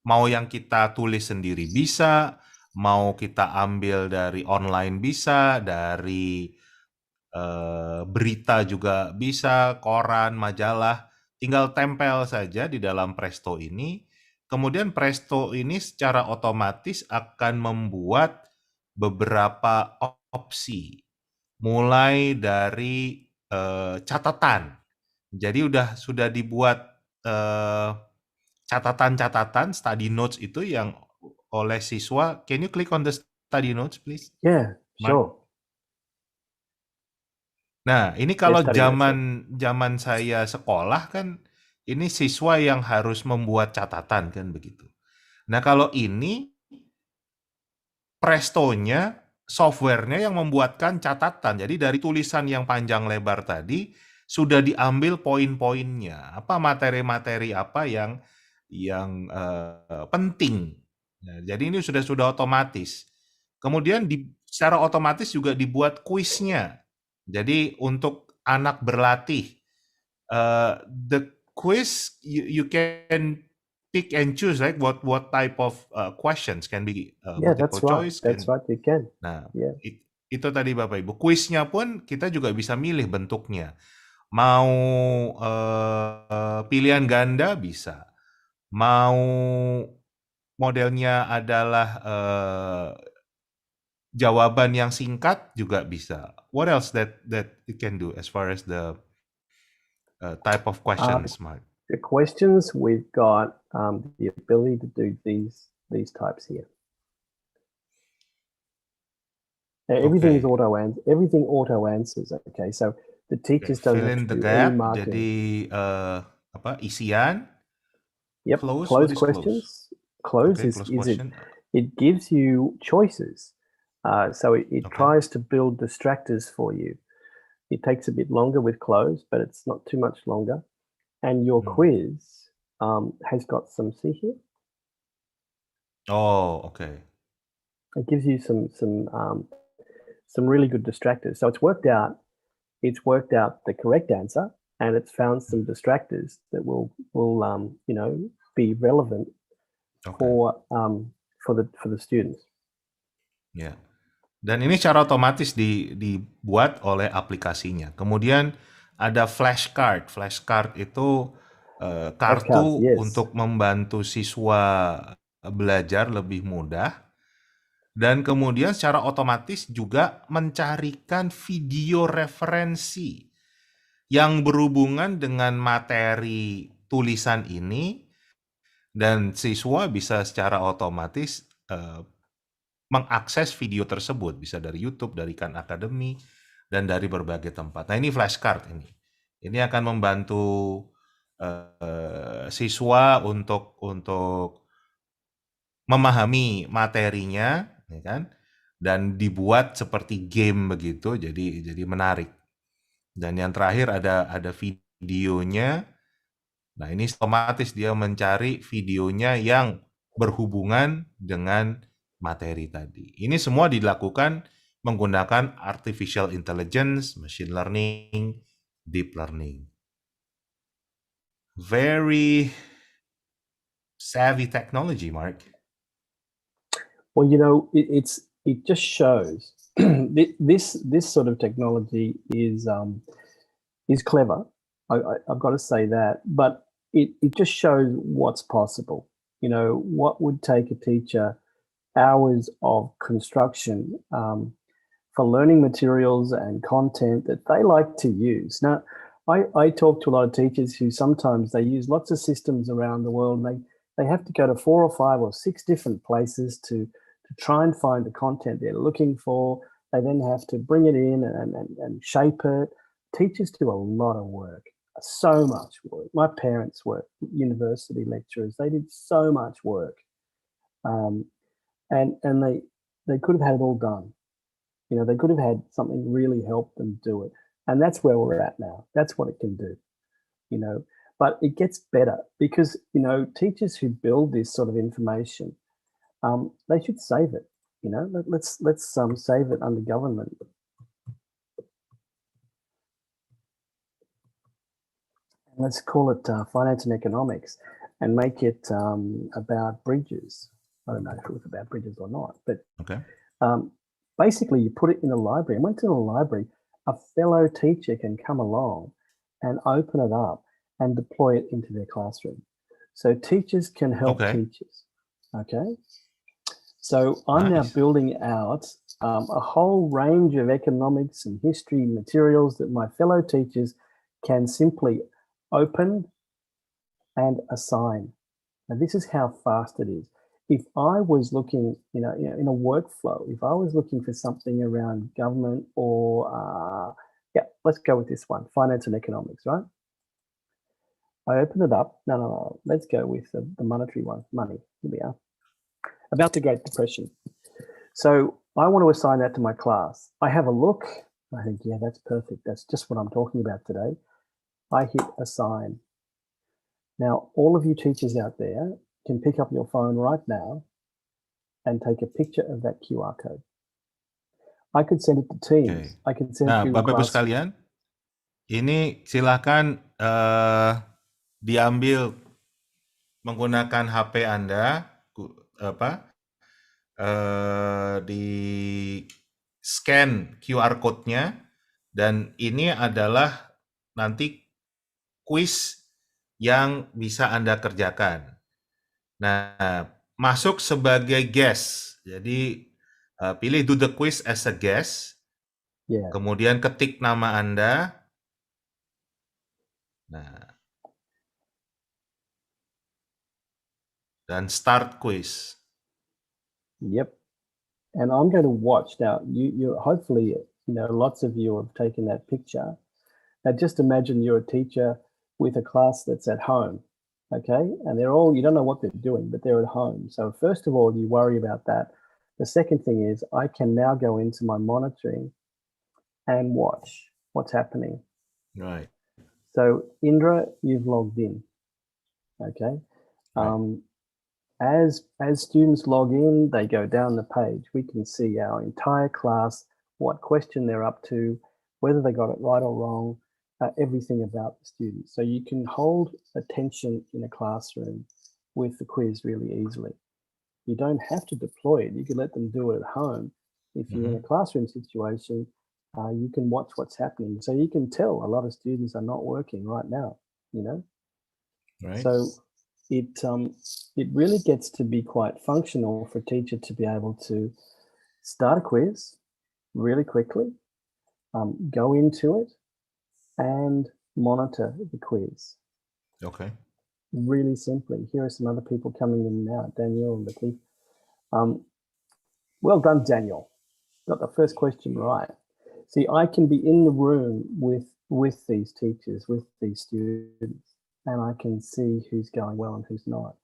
Mau yang kita tulis sendiri bisa, mau kita ambil dari online bisa, dari berita juga bisa, koran, majalah, tinggal tempel saja di dalam Presto ini. Kemudian Presto ini secara otomatis akan membuat beberapa opsi, mulai dari catatan. Jadi sudah dibuat catatan-catatan study notes itu yang oleh siswa. Can you click on the study notes, please, Yeah, Mark? sure. Nah, ini Yeah, kalau study notes. Yeah. zaman saya sekolah kan, ini siswa yang harus membuat catatan kan begitu. Nah, kalau ini Prestonya, softwarenya yang membuatkan catatan. Jadi dari tulisan yang panjang lebar tadi sudah diambil poin-poinnya. Apa materi-materi apa yang penting. Nah, jadi ini sudah otomatis. Kemudian secara otomatis juga dibuat kuisnya. Jadi untuk anak berlatih, the quiz you can pick and choose, right? What type of questions can be Yeah, multiple that's right. choice That's can. right. You can. Nah, Yeah. itu tadi Bapak Ibu. Kuisnya pun kita juga bisa milih bentuknya. Mau pilihan ganda bisa. Mau modelnya adalah jawaban yang singkat juga bisa. What else that it can do as far as the type of questions, Mark? The questions, we've got the ability to do these types here. Everything is Okay. everything auto answers. Okay, so the teachers don't Fill have in to the do any gap. marking. Jadi isian. Yep. Close. What Close is close? questions. Close Okay, close is question. it gives you choices. So it Okay. tries to build distractors for you. It takes a bit longer with close, but it's not too much longer. And your quiz has got some, see here? Oh, okay. It gives you some really good distractors. So it's worked out the correct answer, and it's found some distractors that will be relevant Okay. for the students. Ya. Dan ini secara otomatis dibuat oleh aplikasinya. Kemudian ada flashcard. Flashcard itu Flashcards, kartu yes. untuk membantu siswa belajar lebih mudah. Dan kemudian secara otomatis juga mencarikan video referensi yang berhubungan dengan materi tulisan ini, dan siswa bisa secara otomatis mengakses video tersebut, bisa dari YouTube, dari Khan Academy, dan dari berbagai tempat. Nah, ini flashcard ini. Ini akan membantu siswa untuk memahami materinya, ya kan? Dan dibuat seperti game begitu, jadi menarik. Dan yang terakhir ada videonya. Nah, ini otomatis dia mencari videonya yang berhubungan dengan materi tadi. Ini semua dilakukan menggunakan artificial intelligence, machine learning, deep learning. Very savvy technology, Mark. Well, it just shows this sort of technology is clever. I've got to say that, but it just shows what's possible. What would take a teacher hours of construction for learning materials and content that they like to use. Now, I talk to a lot of teachers who sometimes they use lots of systems around the world, and they have to go to 4 or 5 or 6 different places to try and find the content they're looking for. They then have to bring it in and shape it. Teachers do a lot of work, so much work. My parents were university lecturers. They did so much work. And they could have had it all done. They could have had something really help them do it. And that's where we're at now. That's what it can do, But it gets better because, teachers who build this sort of information, they should save it. Let's save it under government. Let's call it finance and economics, and make it about bridges. I don't know if it was about bridges or not, but Okay. Basically you put it in a library. And once in a library, a fellow teacher can come along and open it up and deploy it into their classroom. So teachers can help teachers. Okay. So I'm now building out a whole range of economics and history materials that my fellow teachers can simply open and assign. Now this is how fast it is. If I was looking, in a workflow, if I was looking for something around government or, let's go with this one, finance and economics, right? I open it up. No. Let's go with the monetary one, money. Here we are. About the Great Depression. So I want to assign that to my class. I have a look. I think, yeah, that's perfect. That's just what I'm talking about today. I hit assign. Now, all of you teachers out there can pick up your phone right now and take a picture of that QR code. I could send it to Teams. I could send it to Bapak Ibu class. sekalian, ini silakan diambil menggunakan HP Anda, di scan QR code-nya, dan ini adalah nanti kuis yang bisa Anda kerjakan. Nah, masuk sebagai guest. Jadi pilih do the quiz as a guest. Yeah. Kemudian ketik nama Anda. Nah, dan start quiz. Yep. And I'm going to watch now. You hopefully, lots of you have taken that picture. Now, just imagine you're a teacher with a class that's at home, okay? And you don't know what they're doing, but they're at home. So first of all, you worry about that. The second thing is I can now go into my monitoring and watch what's happening. Right. So Indra, you've logged in, okay? Right. As students log in, they go down the page. We can see our entire class, what question they're up to, whether they got it right or wrong, everything about the students. So you can hold attention in a classroom with the quiz really easily. You don't have to deploy it. You can let them do it at home. If you're in a classroom situation, you can watch what's happening. So you can tell a lot of students are not working right now, Right. So it really gets to be quite functional for a teacher to be able to start a quiz really quickly, go into it, and monitor the quiz. Okay. Really simply. Here are some other people coming in now, Daniel and Latif. Well done, Daniel. Got the first question right. See, I can be in the room with these teachers, with these students, and I can see who's going well and who's not.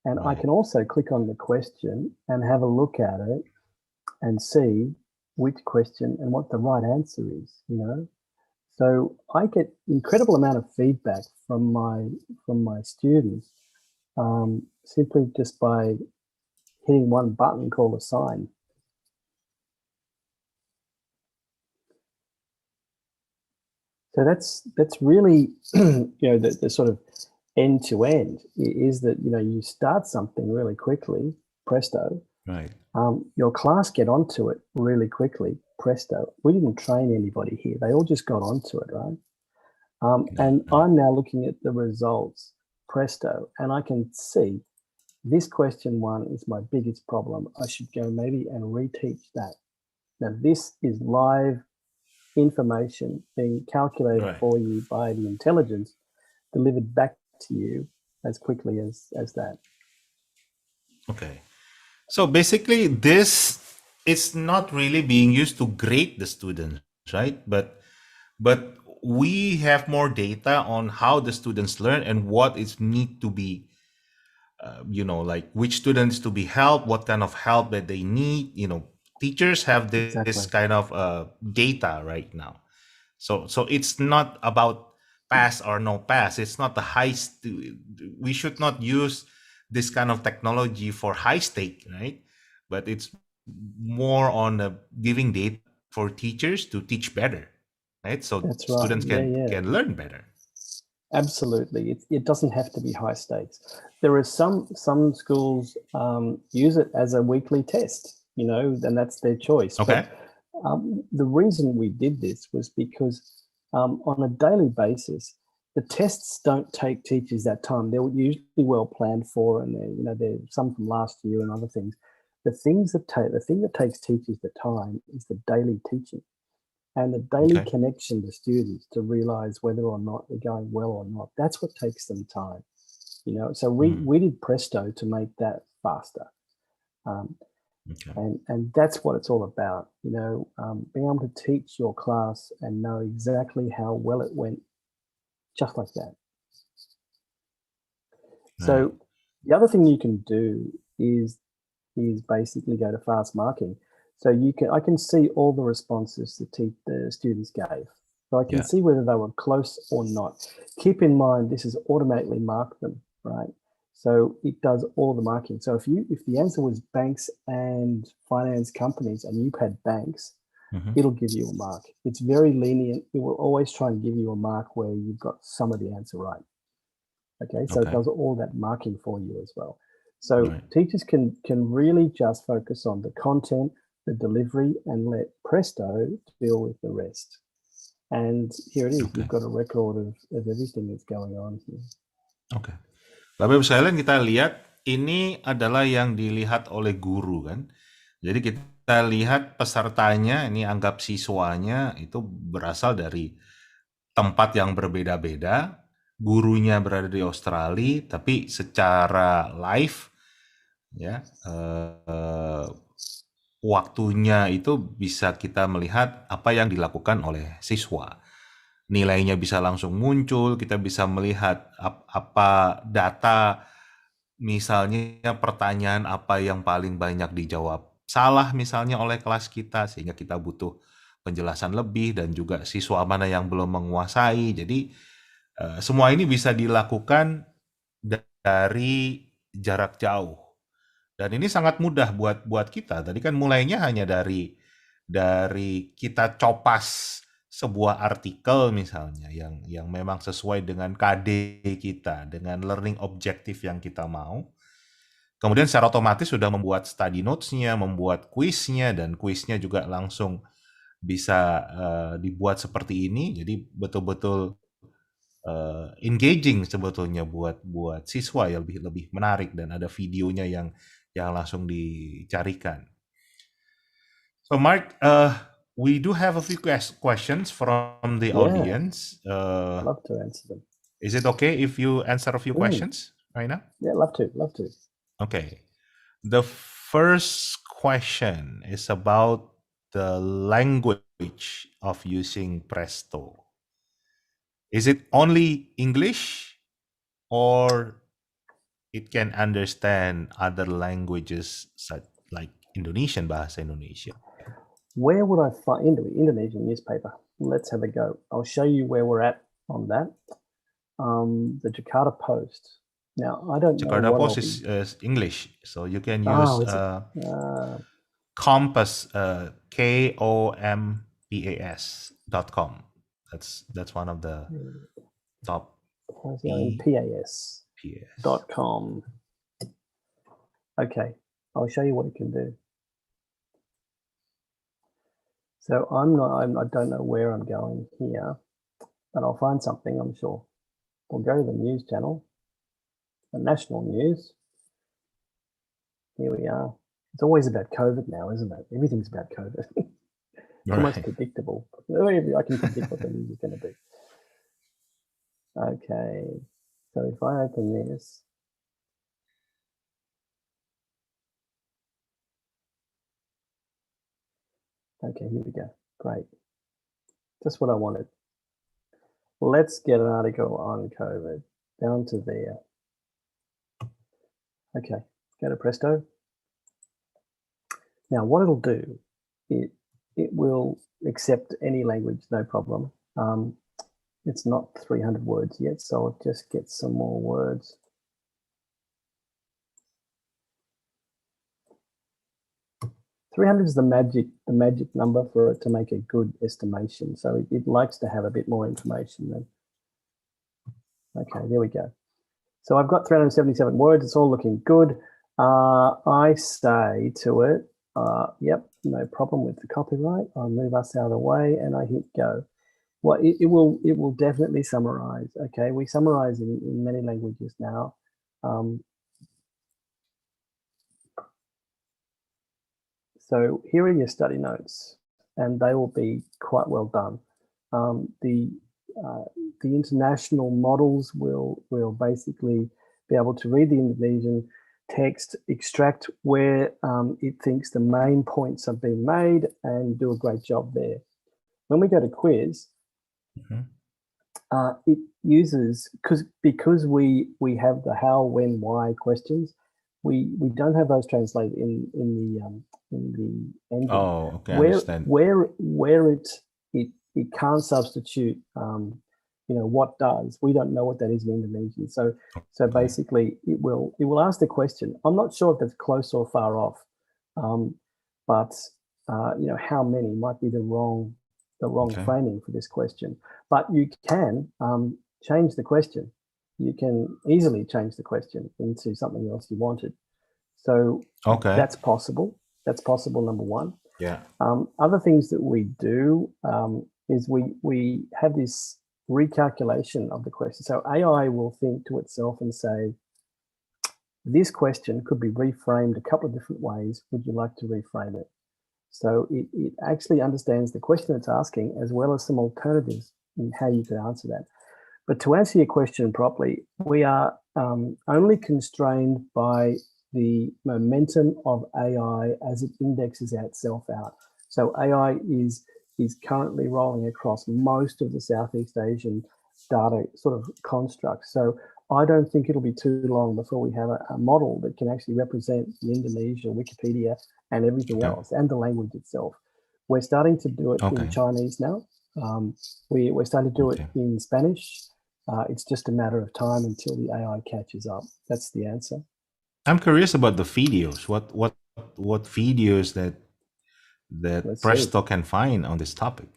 And I can also click on the question and have a look at it and see which question and what the right answer is, So I get incredible amount of feedback from my students simply just by hitting one button called assign. So that's really the sort of end to end is that you start something really quickly, Presto. Right. Your class get onto it really quickly, Presto. We didn't train anybody here; they all just got onto it, right? And I'm now looking at the results, Presto, and I can see this question one is my biggest problem. I should go maybe and reteach that. Now this is live information being calculated for you by the intelligence, delivered back to you as quickly as that. Okay. So basically this it's not really being used to grade the students, right? But we have more data on how the students learn and what is need to be, like which students to be helped, what kind of help that they need. Teachers have this Exactly. kind of data right now. So it's not about pass or no pass. It's not the we should not use this kind of technology for high stake, right? But it's more on giving data for teachers to teach better, right? So That's right. students Yeah, can yeah. can learn better. Absolutely. It doesn't have to be high stakes. There are some schools use it as a weekly test, and that's their choice. Okay. But the reason we did this was because on a daily basis, the tests don't take teachers that time. They're usually well planned for, and they're some from last year and other things. The thing that takes teachers the time is the daily teaching and the daily Okay. connection to students to realize whether or not they're going well or not. That's what takes them time. So we did Presto to make that faster. Um, Okay. and that's what it's all about, being able to teach your class and know exactly how well it went, just like that. Right. So the other thing you can do is basically go to fast marking. So I can see all the responses the students gave. So I can Yeah. see whether they were close or not. Keep in mind, this has automatically marked them, right? So it does all the marking. So if the answer was banks and finance companies and you had banks, Mhm. it'll give you a mark. It's very lenient. It will always try and give you a mark where you've got some of the answer right. Okay, so it Okay. does all that marking for you as well. So Right. teachers can really just focus on the content, the delivery, and let Presto deal with the rest. And here it is. Okay. You've got a record of everything that's going on here. Oke. Bapak Ibu sekalian, kita lihat ini adalah yang dilihat oleh guru kan. Jadi kita lihat pesertanya, ini anggap siswanya itu berasal dari tempat yang berbeda-beda. Gurunya berada di Australia, tapi secara live ya waktunya itu bisa kita melihat apa yang dilakukan oleh siswa. Nilainya bisa langsung muncul, kita bisa melihat apa data, misalnya pertanyaan apa yang paling banyak dijawab salah misalnya oleh kelas kita, sehingga kita butuh penjelasan lebih, dan juga siswa mana yang belum menguasai. Jadi semua ini bisa dilakukan dari jarak jauh. Dan ini sangat mudah buat kita. Tadi kan mulainya hanya dari kita copas sebuah artikel misalnya yang memang sesuai dengan KD kita, dengan learning objektif yang kita mau. Kemudian secara otomatis sudah membuat study notes-nya, membuat kuisnya, dan kuisnya juga langsung bisa dibuat seperti ini. Jadi betul-betul engaging sebetulnya buat siswa, yang lebih menarik, dan ada videonya yang langsung dicarikan. So Mark, we do have a few questions from the Yeah, audience. I'd love to answer them. Is it okay if you answer a few questions right now? Yeah, love to. Okay. The first question is about the language of using Presto. Is it only English, or it can understand other languages such like Indonesian, bahasa Indonesia? Where would I find Indonesian newspaper? Let's have a go. I'll show you where we're at on that. The Jakarta Post. Now, I don't know Jakarta what Post I'll be. is English, so you can use Oh, is it? Compass, KOMPAS.com. That's one of the top PAS. PAS.com. Okay, I'll show you what it can do. So I don't know where I'm going here, but I'll find something, I'm sure. We'll go to the news channel, the national news. Here we are. It's always about COVID now, isn't it? Everything's about COVID. It's almost predictable. I can predict what the news is going to be. Okay, so if I open this, Okay, here we go. Great. Just what I wanted. Let's get an article on COVID down to there. Okay, go to Presto. Now, what it'll do, it will accept any language, no problem. It's not 300 words yet, so I'll just get some more words. $300 is the magic number for it to make a good estimation. So it likes to have a bit more information than. Okay, there we go. So I've got 377 words. It's all looking good. I say to it, yep, no problem with the copyright. I'll move us out of the way and I hit go. Well, it will definitely summarize. Okay, we summarize in many languages now. So here are your study notes, and they will be quite well done. The international models will basically be able to read the Indonesian text, extract where it thinks the main points have been made, and do a great job there. When we go to quiz, it uses, because we have the how, when, why questions. We don't have those translated in the engine. Oh, okay, I understand. Where it can't substitute, what does. We don't know what that is in Indonesian. So basically, it will ask the question. I'm not sure if that's close or far off, but how many might be the wrong framing for this question. But you can change the question. You can easily change the question into something else you wanted. So that's possible. That's possible, number one. Yeah. Other things that we do is we have this recalculation of the question. So AI will think to itself and say, this question could be reframed a couple of different ways. Would you like to reframe it? So it actually understands the question it's asking, as well as some alternatives in how you could answer that. But to answer your question properly, we are only constrained by the momentum of AI as it indexes itself out. So AI is currently rolling across most of the Southeast Asian data sort of constructs. So I don't think it'll be too long before we have a model that can actually represent the Indonesia, Wikipedia, and everything else, and the language itself. We're starting to do it in Chinese now. We're starting to do it in Spanish. It's just a matter of time until the AI catches up. That's the answer. I'm curious about the videos. What videos that Presto can find on this topic?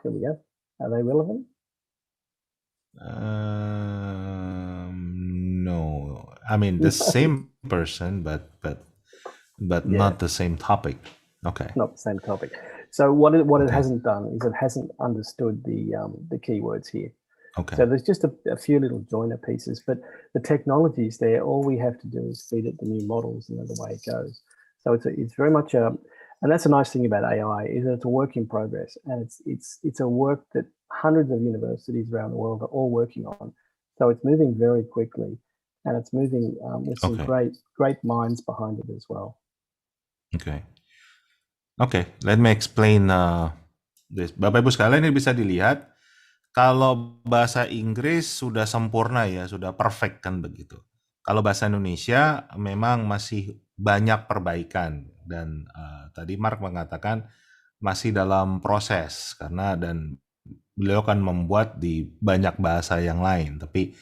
Here we go. Are they relevant? No. I mean, the same person, but not the same topic. Okay. Not the same topic. So what it hasn't done is it hasn't understood the keywords here. Okay. So there's just a few little joiner pieces, but the technology is there. All we have to do is feed it the new models, and the way it goes. So it's very much and that's a nice thing about AI, is that it's a work in progress, and it's a work that hundreds of universities around the world are all working on. So it's moving very quickly, and it's moving with some great minds behind it as well. Okay. Okay, let me explain this. Bapak Ibu sekalian, ini bisa dilihat kalau bahasa Inggris sudah sempurna ya, sudah perfect kan begitu. Kalau bahasa Indonesia memang masih banyak perbaikan, dan tadi Mark mengatakan masih dalam proses karena dan beliau kan membuat di banyak bahasa yang lain, tapi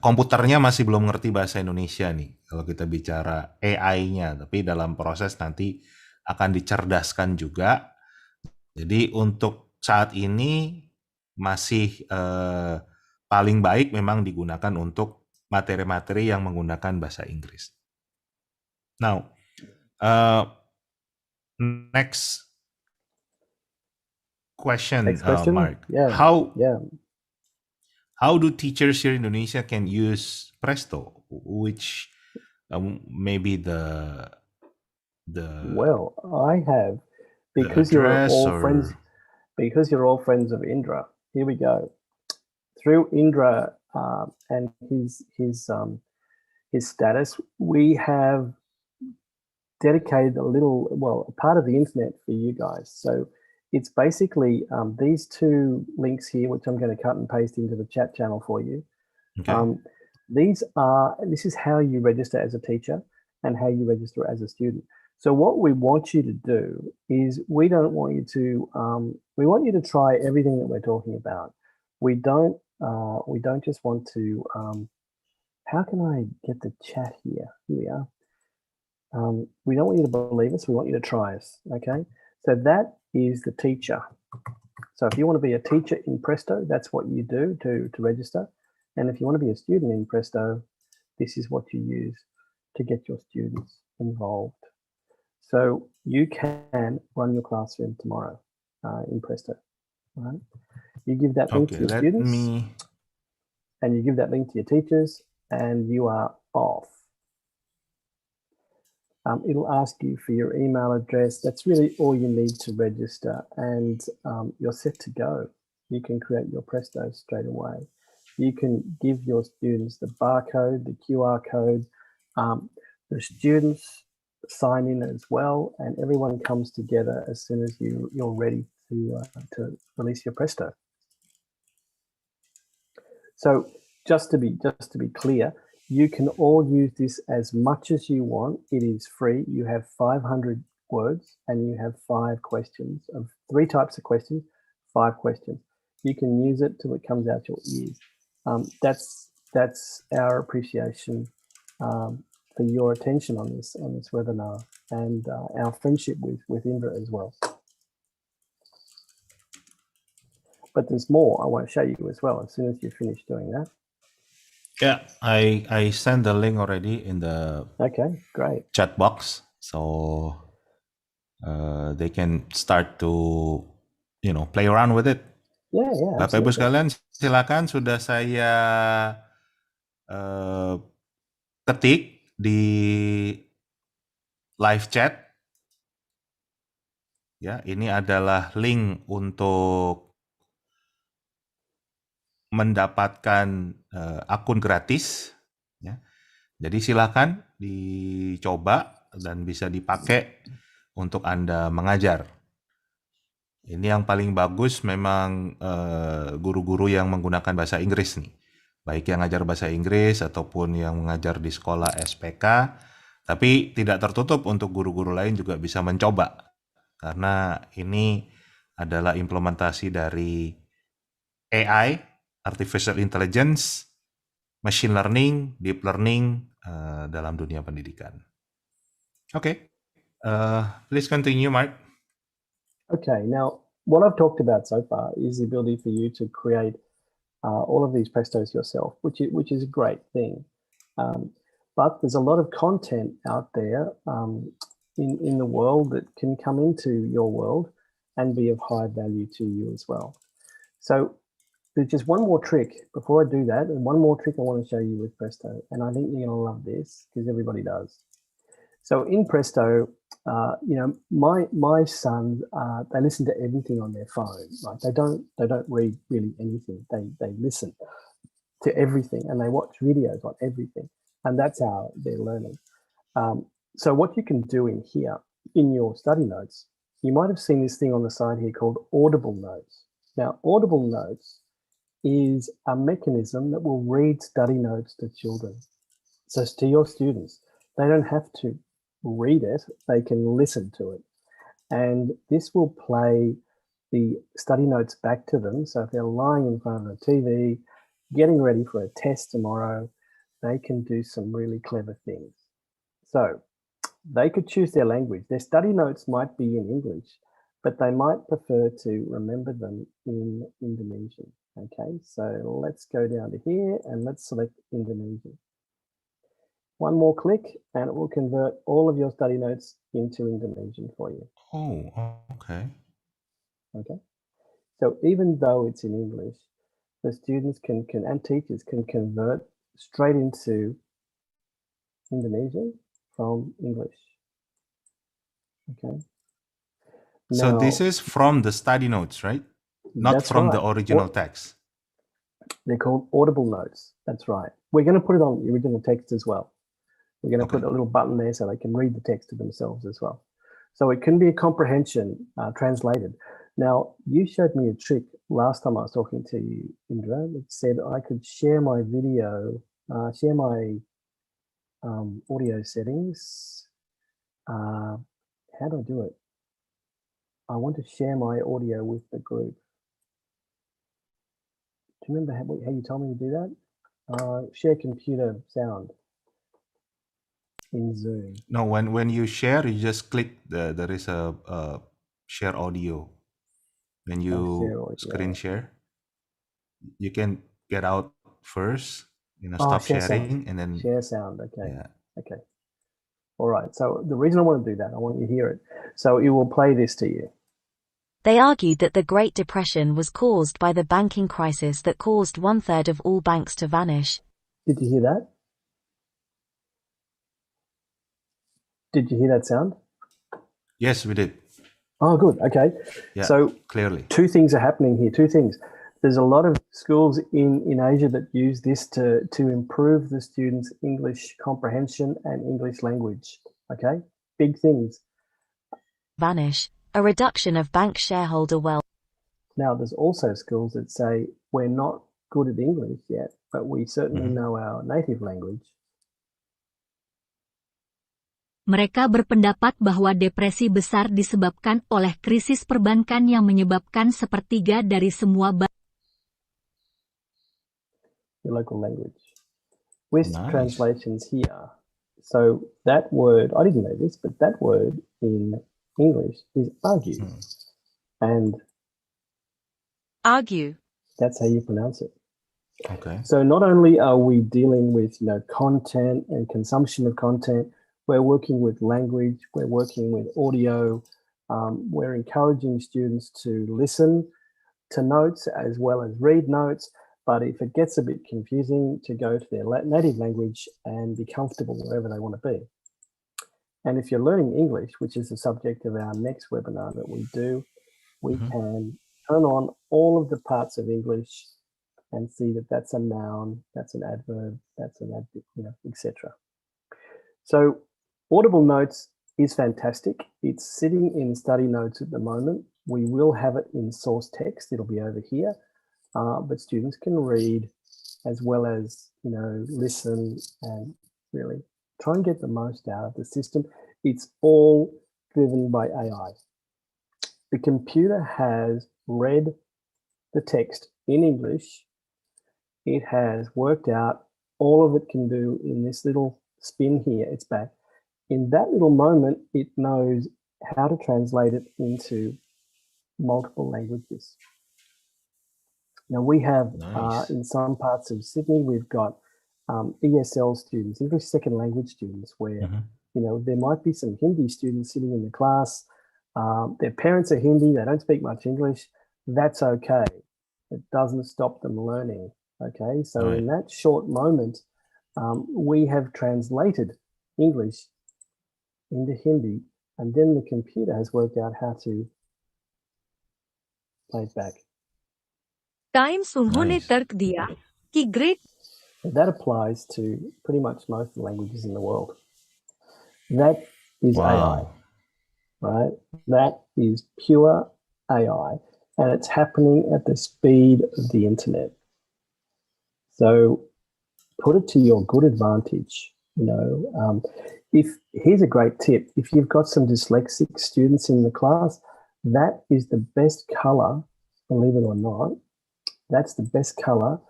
komputernya masih belum ngerti bahasa Indonesia nih kalau kita bicara AI-nya, tapi dalam proses nanti akan dicerdaskan juga. Jadi untuk saat ini masih paling baik memang digunakan untuk materi-materi yang menggunakan bahasa Inggris. Now, next question, Mark. How do teachers here in Indonesia can use Presto, which maybe the well, I have, because you're all friends. Because you're all friends of Indra. Here we go. Through Indra and his status, we have dedicated a part of the internet for you guys. So it's basically these two links here, which I'm going to cut and paste into the chat channel for you. Okay. This is how you register as a teacher and how you register as a student. So what we want you to do is we want you to try everything that we're talking about. We don't just want to, how can I get the chat here? Here we are. We don't want you to believe us, we want you to try us, okay? So that is the teacher. So if you want to be a teacher in Presto, that's what you do to register. And if you want to be a student in Presto, this is what you use to get your students involved. So you can run your classroom tomorrow in Presto, right? You give that link to your students, and you give that link to your teachers, and you are off. It'll ask you for your email address. That's really all you need to register, and you're set to go. You can create your Presto straight away. You can give your students the barcode, the QR code. The students sign in as well, and everyone comes together as soon as you're ready to release your Presto. So just to be clear, you can all use this as much as you want. It is free. You have 500 words and you have 5 questions of 3 types of questions, 5 questions. You can use it till it comes out your ears. That's our appreciation for your attention on this webinar, and our friendship with Indra as well. But there's more I want to show you as well as soon as you finish doing that. Yeah, I sent the link already in the great chat box, so they can start to play around with it. Yeah, Bapak Ibu sekalian, silakan, sudah saya ketik di live chat. Ya, ini adalah link untuk mendapatkan akun gratis. Ya. Jadi silakan dicoba dan bisa dipakai untuk Anda mengajar. Ini yang paling bagus memang guru-guru yang menggunakan bahasa Inggris nih. Baik yang ngajar bahasa Inggris ataupun yang mengajar di sekolah SPK. Tapi tidak tertutup untuk guru-guru lain juga bisa mencoba. Karena ini adalah implementasi dari AI, Artificial Intelligence, Machine Learning, Deep Learning dalam dunia pendidikan. Okay, please continue, Mark. Okay, now what I've talked about so far is the ability for you to create all of these Prestos yourself, which is a great thing. But there's a lot of content out there in the world that can come into your world and be of high value to you as well. So there's just one more trick before I do that, and one more trick I want to show you with Presto, and I think you're going to love this because everybody does. So in Presto, my sons, they listen to everything on their phone. Right? They don't read really anything. They listen to everything, and they watch videos on everything, and that's how they're learning. So what you can do in here, in your study notes, you might have seen this thing on the side here called Audible Notes. Now, Audible Notes is a mechanism that will read study notes to children. So to your students, they don't have to read it, they can listen to it. And this will play the study notes back to them. So if they're lying in front of the TV, getting ready for a test tomorrow, they can do some really clever things. So they could choose their language. Their study notes might be in English, but they might prefer to remember them in Indonesian. Okay, so let's go down to here and let's select Indonesian. One more click and it will convert all of your study notes into Indonesian for you. Oh, okay. Okay, so even though it's in English, the students can and teachers can convert straight into Indonesian from English. Okay. So Now, this is from the study notes, right? Not from the original text. They're called Audible Notes. That's right. We're going to put it on the original text as well. We're going to put a little button there so they can read the text to themselves as well. So it can be a comprehension translated. Now, you showed me a trick last time I was talking to you, Indra, that said I could share my video, share my audio settings. How do I do it? I want to share my audio with the group. Do you remember how you told me to do that? Share computer sound in Zoom. No, when you share, you just click there is a share audio. When you screen share, you can get out first, stop share sharing, sound. and then share sound. Okay. Yeah. Okay. All right. So the reason I want to do that, I want you to hear it. So it will play this to you. They argued that the Great Depression was caused by the banking crisis that caused 1/3 of all banks to vanish. Did you hear that? Did you hear that sound? Yes, we did. Oh, good. Okay. Yeah, so clearly. Two things are happening here. Two things. There's a lot of schools in Asia that use this to improve the students' English comprehension and English language. Okay? Big things. Vanish, a reduction of bank shareholder wealth. Now, there's also schools that say we're not good at English yet, but we certainly know our native language. Mereka berpendapat bahwa depresi besar disebabkan oleh krisis perbankan yang menyebabkan sepertiga dari semua bank. Your local language. With translations here. So that word, I didn't know this, but that word in English is argue. And argue. That's how you pronounce it. Okay. So not only are we dealing with content and consumption of content, we're working with language, we're working with audio, we're encouraging students to listen to notes as well as read notes, but if it gets a bit confusing, to go to their native language and be comfortable wherever they want to be. And if you're learning English, which is the subject of our next webinar that we do, we can turn on all of the parts of English and see that that's a noun, that's an adverb, that's an adjective, etc. So Audible Notes is fantastic. It's sitting in study notes at the moment. We will have it in source text. It'll be over here, but students can read as well as, listen and really try and get the most out of the system. It's all driven by AI. The computer has read the text in English. It has worked out all of it can do in this little spin here. It's back. In that little moment, it knows how to translate it into multiple languages. Now we have, in some parts of Sydney, we've got ESL students, English second language students, where, there might be some Hindi students sitting in the class. Their parents are Hindi, they don't speak much English. That's okay. It doesn't stop them learning. Okay, so in that short moment, we have translated English into Hindi, and then the computer has worked out how to play it back. That applies to pretty much most of the languages in the world. That is AI, right? That is pure AI, and it's happening at the speed of the internet. So put it to your good advantage. Here's a great tip. If you've got some dyslexic students in the class, that is the best color, believe it or not, that's the best color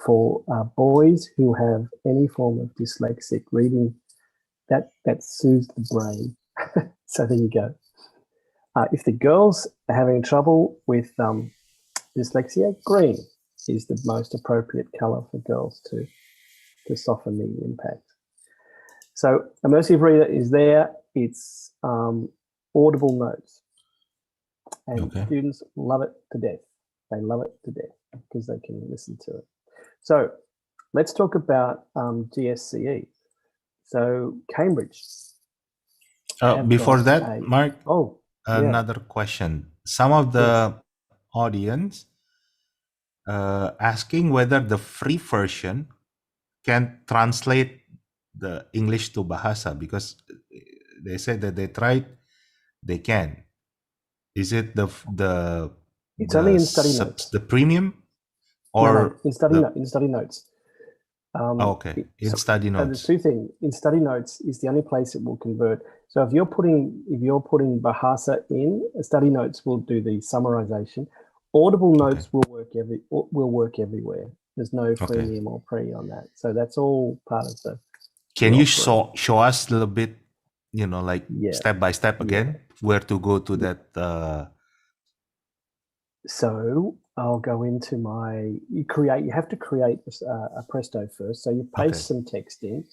for boys who have any form of dyslexic reading. That soothes the brain. So there you go. If the girls are having trouble with dyslexia, green is the most appropriate color for girls to soften the impact. So Immersive Reader is there. It's Audible Notes. And students love it to death. They love it to death because they can listen to it. So let's talk about GSCE. So Cambridge. Before that, Mark, another question. Some of the audience asking whether the free version can translate the English to bahasa? Because they said that they tried, they can. Is it It's only in study notes. the premium No, or in study notes. okay, in study So there's notes. two things. In study notes is the only place it will convert. So if you're putting bahasa in, study notes will do the summarization. Audible notes will work everywhere. There's no freemium or pre on that. So that's all part of the. Can you show us a little bit, like step by step again, where to go to that? So I'll go into you have to create a Presto first. So you paste some text in,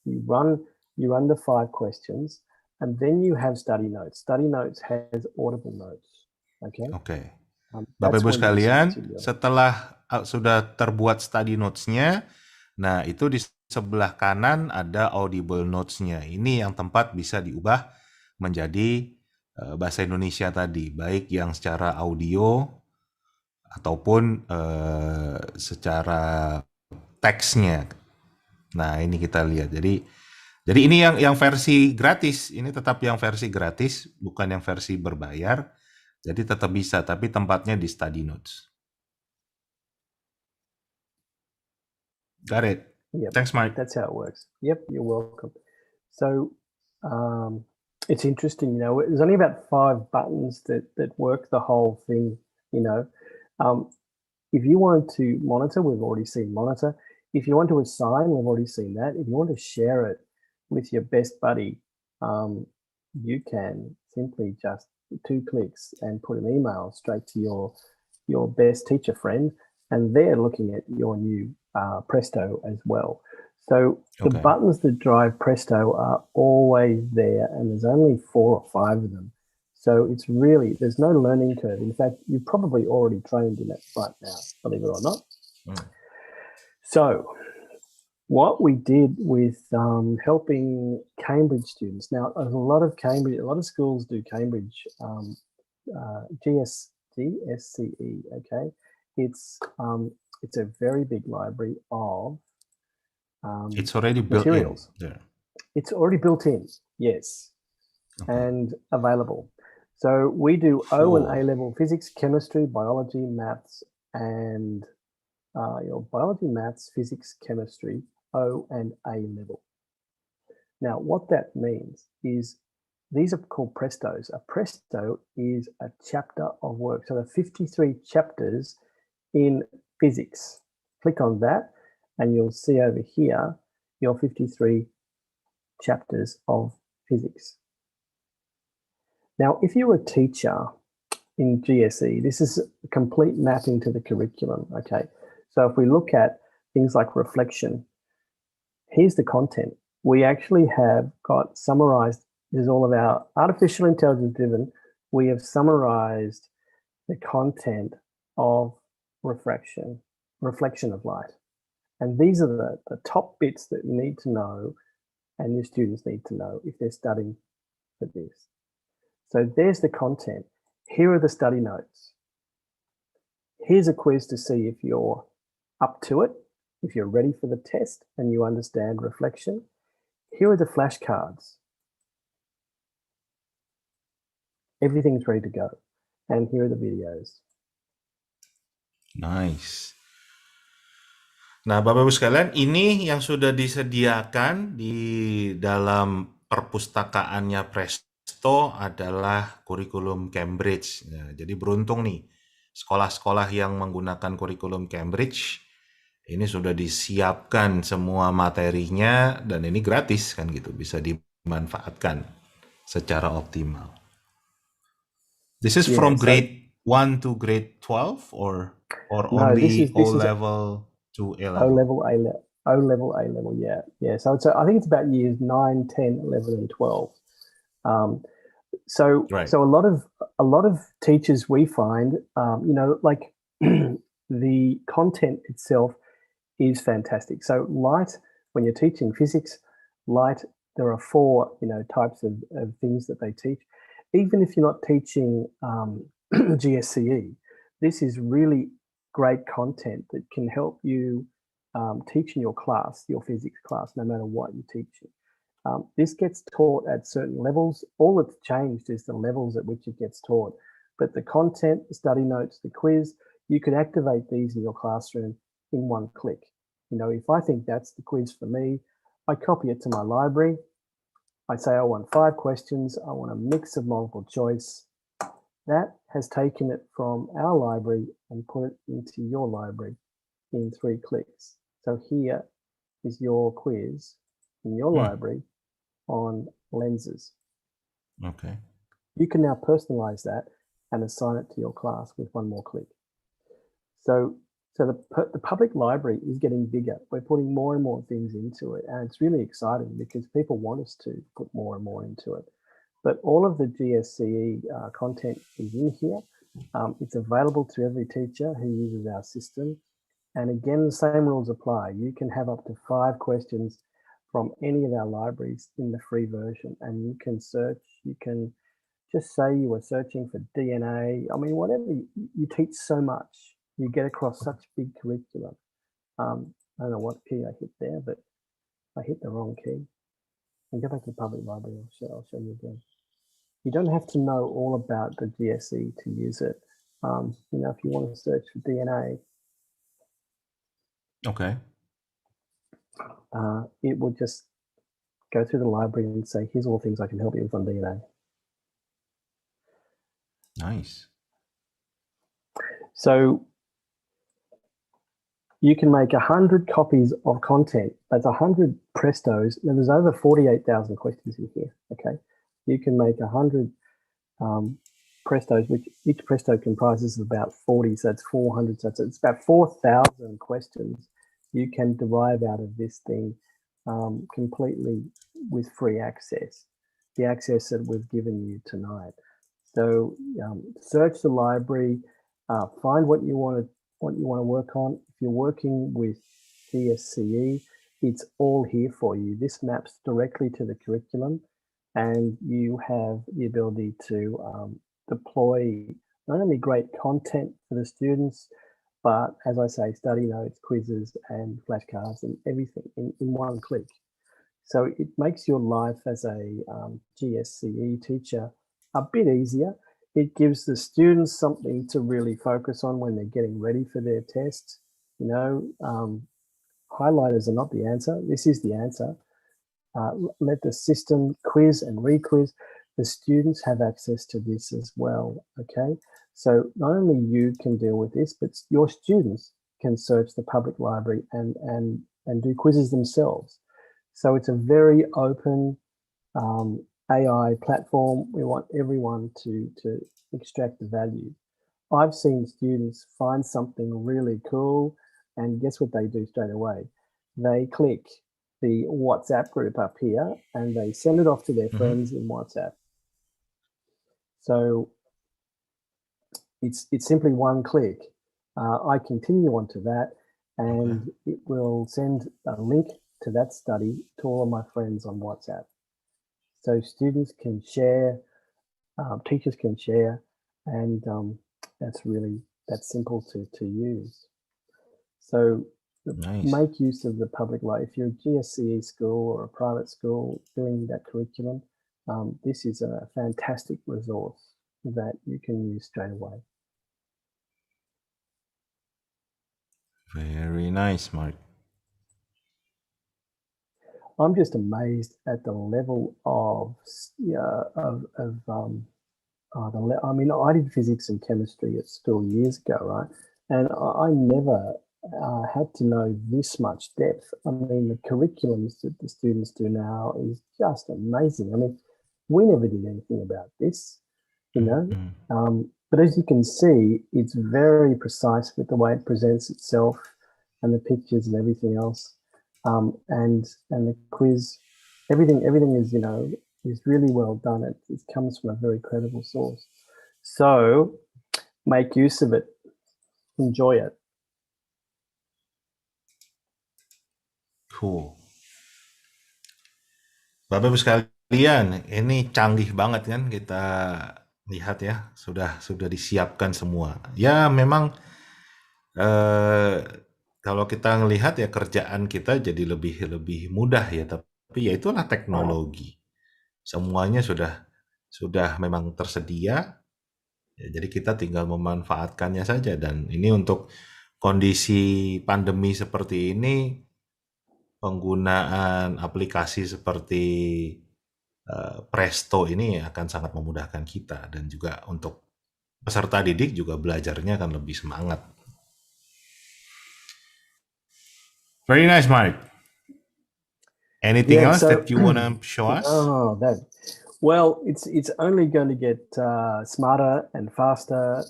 you run the 5 questions, and then you have study notes. Study notes has audible notes. Okay. Bapak Ibu sekalian, setelah sudah terbuat study notes-nya, nah itu di sebelah kanan ada audible notes-nya. Ini yang tempat bisa diubah menjadi bahasa Indonesia tadi, baik yang secara audio ataupun secara teksnya. Nah, ini kita lihat. Jadi ini yang versi gratis, ini tetap yang versi gratis, bukan yang versi berbayar. Jadi tetap bisa, tapi tempatnya di study notes. Got it. Yep. Thanks, Mike. That's how it works. Yep, you're welcome. So it's interesting, there's only about 5 buttons that work the whole thing, If you want to monitor, we've already seen monitor. If you want to assign, we've already seen that. If you want to share it with your best buddy, you can simply just 2 clicks and put an email straight to your best teacher friend, and they're looking at your new Presto as well. So the buttons that drive Presto are always there, and there's only 4 or 5 of them. So it's really, there's no learning curve. In fact, you're probably already trained in it right now, believe it or not. So what we did with helping Cambridge students, now a lot of schools do Cambridge GSCE, okay? It's a very big library of it's already built materials. in there. It's already built in, yes, and available. So we do O and A level physics, chemistry, biology, maths, and biology, maths, physics, chemistry, O and A level. Now, what that means is these are called Prestos. A Presto is a chapter of work. So there are 53 chapters in physics. Click on that and you'll see over here your 53 chapters of physics. Now, if you're a teacher in GSE, this is a complete mapping to the curriculum, okay? So if we look at things like reflection, here's the content. We actually have got summarized, this is all of our artificial intelligence driven, we have summarized the content of reflection of light. And these are the top bits that you need to know and your students need to know if they're studying for this. So there's the content. Here are the study notes. Here's a quiz to see if you're up to it, if you're ready for the test and you understand reflection. Here are the flashcards. Everything's ready to go. And here are the videos. Nice. Nah, Bapak Ibu sekalian, ini yang sudah disediakan di dalam perpustakaannya Presto adalah kurikulum Cambridge. Nah, jadi beruntung nih, sekolah-sekolah yang menggunakan kurikulum Cambridge, ini sudah disiapkan semua materinya dan ini gratis kan gitu, bisa dimanfaatkan secara optimal. This is from grade 1 to grade 12 or only O level to A level? O level, yeah. So I think it's about years 9, 10, 11, and 12. So a lot of teachers we find, like the content itself is fantastic. So light, when you're teaching physics, light, there are 4 types of things that they teach. Even if you're not teaching GSCE, this is really great content that can help you teaching your class, your physics class, no matter what you're teaching. This gets taught at certain levels. All that's changed is the levels at which it gets taught. But the content, the study notes, the quiz, you could activate these in your classroom in one click. You know, if I think that's the quiz for me, I copy it to my library. I say I want 5 questions. I want a mix of multiple choice. That has taken it from our library and put it into your library in 3 clicks. So here is your quiz in your library on lenses. Okay. You can now personalize that and assign it to your class with one more click. So the public library is getting bigger. We're putting more and more things into it, and it's really exciting because people want us to put more and more into it. But all of the GSCE content is in here. It's available to every teacher who uses our system. And again, the same rules apply. You can have up to 5 questions from any of our libraries in the free version, and you can search. You can just say you were searching for DNA. I mean, whatever, you teach so much. You get across such big curriculum. I don't know what key I hit there, but I hit the wrong key. And go back to the public library, I'll show you again. You don't have to know all about the GSE to use it. You know, if you want to search for DNA, Okay. it will just go through the library and say, here's all the things I can help you with on DNA. Nice. So you can make 100 copies of content. That's 100 Prestos. Now there's over 48,000 questions in here, okay? You can make 100 Prestos, which each Presto comprises of about 40, so it's 400, so it's about 4,000 questions you can derive out of this thing completely with free access, the access that we've given you tonight. So search the library, find what you want to work on. If you're working with GSCE, it's all here for you. This maps directly to the curriculum, and you have the ability to deploy not only great content for the students, but as I say, study notes, quizzes, and flashcards, and everything in one click. So it makes your life as a GSCE teacher a bit easier. It gives the students something to really focus on when they're getting ready for their tests. You know, highlighters are not the answer. This is the answer. Let the system quiz and re-quiz. The students have access to this as well, okay? So not only you can deal with this, but your students can search the public library and do quizzes themselves. So it's a very open AI platform. We want everyone to extract the value. I've seen students find something really cool, and guess what they do straight away? They click the WhatsApp group up here and they send it off to their friends in WhatsApp. So it's simply one click. I continue on to that, and it will send a link to that study to all of my friends on WhatsApp. So students can share, teachers can share, and that's simple to use. So Nice. make use of the public library. If you're a GSCE school or a private school doing that curriculum, this is a fantastic resource that you can use straight away. Very nice, Mark. I'm just amazed at the level of I mean, I did physics and chemistry at school years ago, right? And I never had to know this much depth. I mean, the curriculums that the students do now is just amazing. I mean, we never did anything about this, you know. But as you can see, it's very precise with the way it presents itself and the pictures and everything else. And the quiz, everything is, you know, is really well done. It comes from a very credible source. So make use of it. Enjoy it. Cool. Bapak-Ibu sekalian, ini canggih banget kan kita lihat ya, sudah disiapkan semua. Ya memang kalau kita ngelihat ya kerjaan kita jadi lebih mudah ya, tapi ya itulah teknologi. Semuanya sudah memang tersedia, ya, jadi kita tinggal memanfaatkannya saja. Dan ini untuk kondisi pandemi seperti ini, penggunaan aplikasi seperti Presto ini akan sangat memudahkan kita, dan juga untuk peserta didik juga belajarnya akan lebih semangat. Very nice, Mark. Anything Yeah, else so that you want to show us? well, it's only going to get smarter and faster.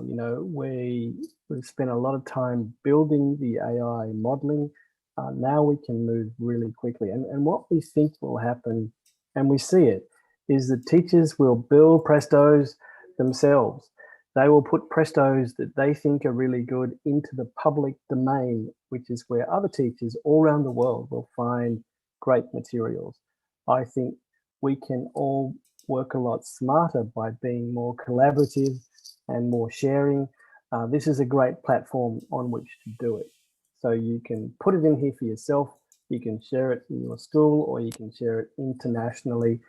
You know, we've spent a lot of time building the AI modeling. Now we can move really quickly. And what we think will happen, and we see it, is that teachers will build Prestos themselves. They will put Prestos that they think are really good into the public domain, which is where other teachers all around the world will find great materials. I think we can all work a lot smarter by being more collaborative and more sharing. This is a great platform on which to do it. So you can put it in here for yourself, you can share it in your school, or you can share it internationally.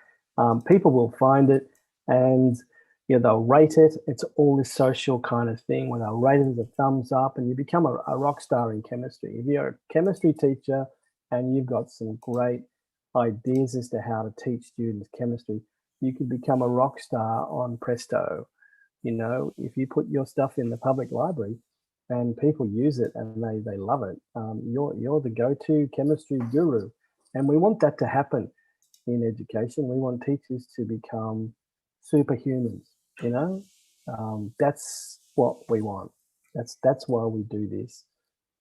People will find it, and they'll rate it. It's all this social kind of thing where they'll rate it as a thumbs up, and you become a rock star in chemistry. If you're a chemistry teacher and you've got some great ideas as to how to teach students chemistry, you could become a rock star on Presto. If you put your stuff in the public library and people use it and they love it, you're the go-to chemistry guru. And we want that to happen in education. We want teachers to become superhumans. That's what we want. That's why we do this.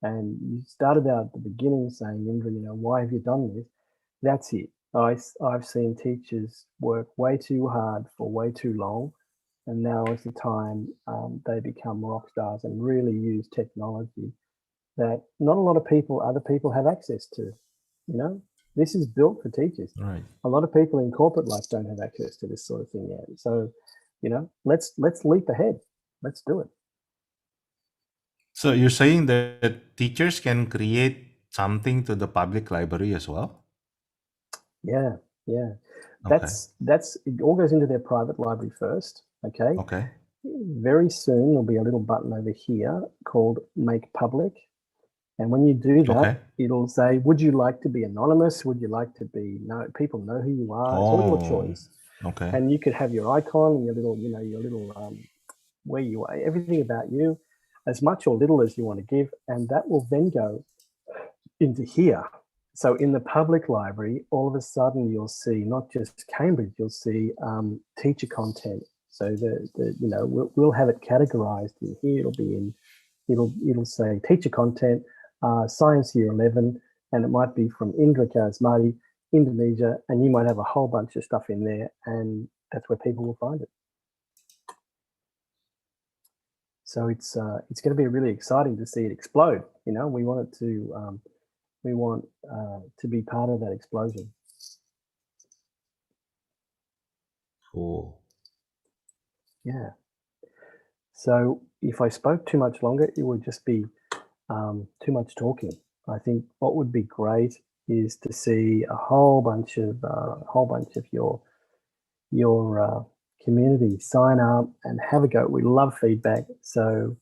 And you started out at the beginning saying, Indra, why have you done this? That's it. I've seen teachers work way too hard for way too long, and now is the time they become rock stars and really use technology that not a lot of other people have access to. This is built for teachers. Right. A lot of people in corporate life don't have access to this sort of thing yet. So, let's leap ahead. Let's do it. So you're saying that teachers can create something to the public library as well? Yeah. Okay. That's it. All goes into their private library first. Okay. Okay. Very soon there'll be a little button over here called Make Public, and when you do that, Okay. it'll say, "Would you like to be anonymous? Would you like to be people know who you are?" It's all your choice. Okay. And you could have your icon and your little where you are, everything about you, as much or little as you want to give, and that will then go into here. So in the public library, all of a sudden you'll see not just Cambridge, you'll see teacher content. So we'll have it categorized in here. It'll say teacher content, science year 11, and it might be from Indra, Charismiadji, Indonesia, and you might have a whole bunch of stuff in there, and that's where people will find it. So it's going to be really exciting to see it explode. We want it to to be part of that explosion. Cool. Yeah. So if I spoke too much longer, it would just be too much talking. I think what would be great is to see a whole bunch of your community sign up and have a go. We love feedback, so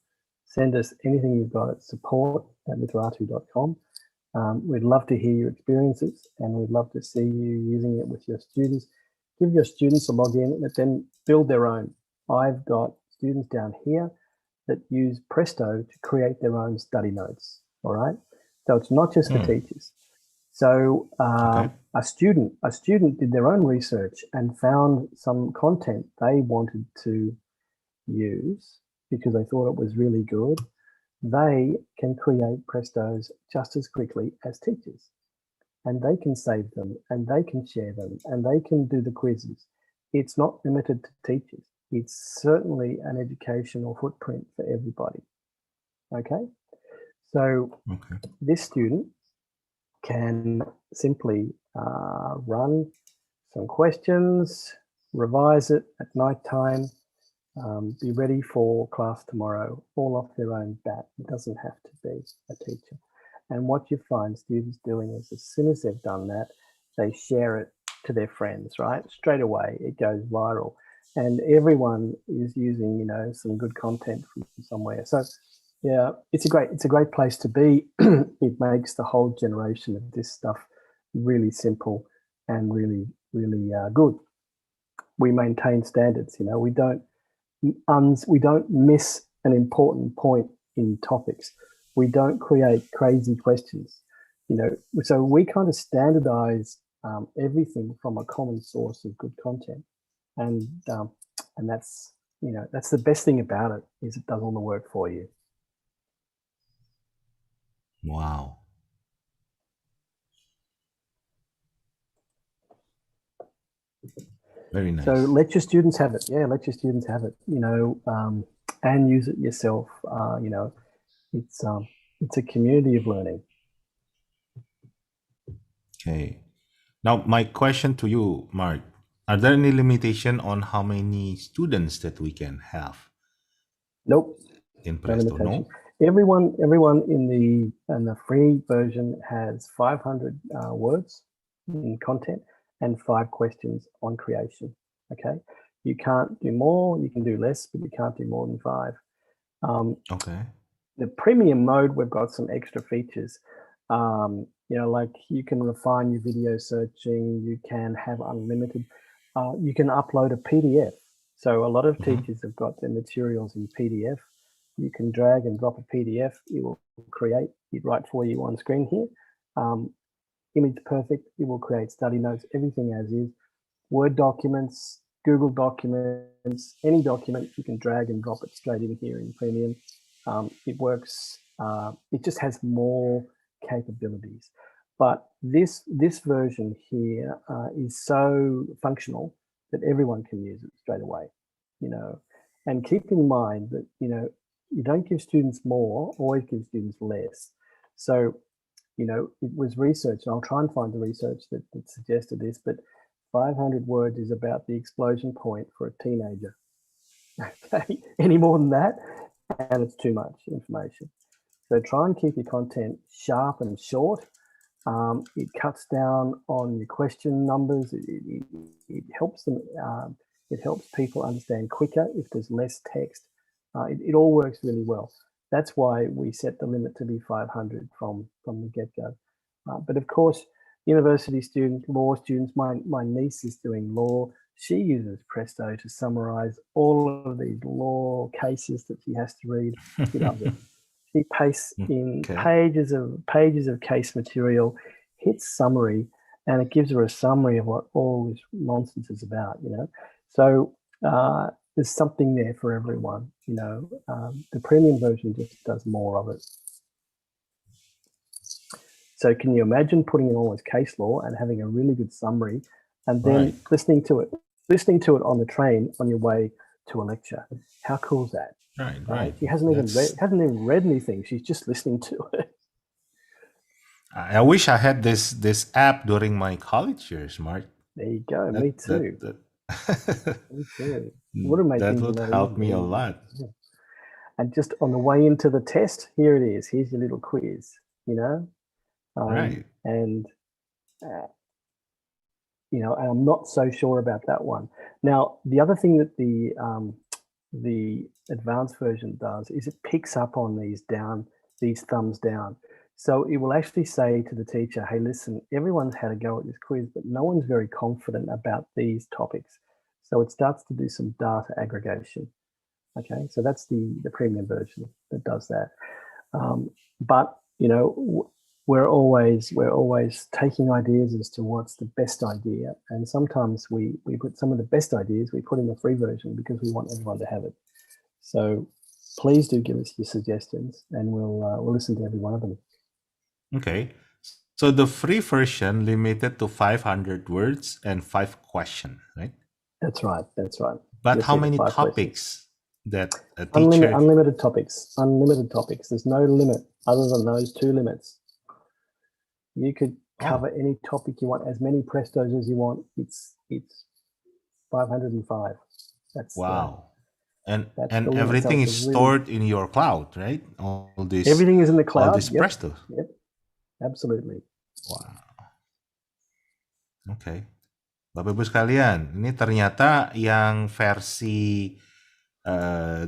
send us anything you've got at support@literatu.com. We'd love to hear your experiences, and we'd love to see you using it with your students. Give your students a login, let them build their own. I've got students down here that use Presto to create their own study notes. All right, so it's not just for teachers. So Okay. a student did their own research and found some content they wanted to use because they thought it was really good. They can create Prestos just as quickly as teachers, and they can save them and they can share them and they can do the quizzes. It's not limited to teachers. It's certainly an educational footprint for everybody. Okay, so Okay. this student can simply run some questions, revise it at night time, be ready for class tomorrow, all off their own bat. It doesn't have to be a teacher. And what you find students doing is, as soon as they've done that, they share it to their friends, right? Straight away, it goes viral. And everyone is using, some good content from somewhere. So yeah, it's a great place to be. It makes the whole generation of this stuff really simple and really, really good. We maintain standards, we don't miss an important point in topics. We don't create crazy questions, so we kind of standardize everything from a common source of good content. And that's, that's the best thing about it, is it does all the work for you. Wow. Very nice. So let your students have it. Yeah, let your students have it, and use it yourself. It's a community of learning. Okay. Now, my question to you, Mark, are there any limitation on how many students that we can have Nope. in No Presto? limitation. No? Everyone in the free version has 500 words in content and 5 questions on creation. Okay, you can't do more, you can do less, but you can't do more than 5. Okay. The premium mode, we've got some extra features. Like you can refine your video searching, you can have unlimited, you can upload a PDF. So a lot of teachers have got their materials in PDF. You can drag and drop a PDF. It will create it right for you on screen here. Image perfect. It will create study notes, everything as is. Word documents, Google documents, any document, you can drag and drop it straight in here in Premium. It works. It just has more capabilities. But this version here is so functional that everyone can use it straight away, And keep in mind that, you don't give students more, always give students less. So, it was research, and I'll try and find the research that suggested this, but 500 words is about the explosion point for a teenager. Okay, any more than that, and it's too much information. So try and keep your content sharp and short. It cuts down on your question numbers. It helps them. It helps people understand quicker if there's less text. It all works really well. That's why we set the limit to be 500 from the get-go. But of course, university students, law students, my niece is doing law. She uses Presto to summarize all of these law cases that she has to read. She loves it. She pastes in pages of case material, hits summary, and it gives her a summary of what all this nonsense is about, So there's something there for everyone, The premium version just does more of it. So can you imagine putting in all this case law and having a really good summary, and then listening to it on the train on your way to a lecture? How cool is that? Right. She hasn't even read anything. She's just listening to it. I wish I had this app during my college years, Mark. There you go. Me too. Me too. Would have made that things would a lot help easier. me a lot. Yeah. And just on the way into the test, here it is. Here's your little quiz. Right. And and I'm not so sure about that one. Now, the other thing that the advanced version does is it picks up on these thumbs down. So it will actually say to the teacher, hey, listen, everyone's had a go at this quiz, but no one's very confident about these topics. So it starts to do some data aggregation. Okay, so that's the premium version that does that. But, we're always taking ideas as to what's the best idea. And sometimes we put some of the best ideas, we put in the free version because we want everyone to have it. So please do give us your suggestions, and we'll listen to every one of them. Okay. So the free version limited to 500 words and 5 questions, right? That's right. But how many topics that a teacher... Unlimited topics. There's no limit other than those 2 limits. You could cover any topic you want, as many Prestos as you want. It's 505. That's wow. And limit. everything So is stored in your cloud, right? All this. Everything is in the cloud. All this Presto. Yep. Absolutely. Wow. Oke. Bapak Ibu sekalian, ini ternyata yang versi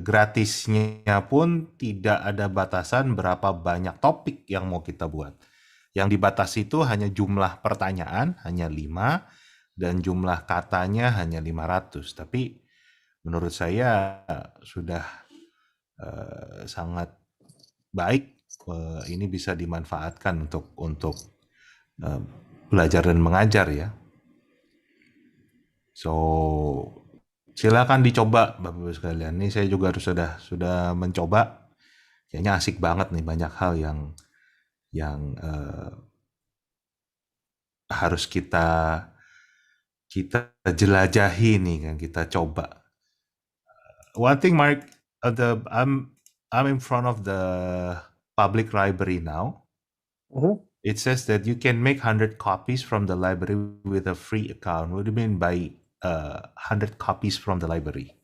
gratisnya pun tidak ada batasan berapa banyak topik yang mau kita buat. Yang dibatasi itu hanya jumlah pertanyaan, hanya 5, dan jumlah katanya hanya 500. Tapi menurut saya sudah sangat baik. Ini bisa dimanfaatkan untuk belajar dan mengajar ya. So, silakan dicoba Bapak Ibu sekalian. Ini saya juga sudah mencoba. Kayaknya asik banget nih, banyak hal yang harus kita jelajahi nih kan, kita coba. One thing, Mark, I'm in front of the public library now. Mhm. It says that you can make 100 copies from the library with a free account. What do you mean by 100 copies from the library?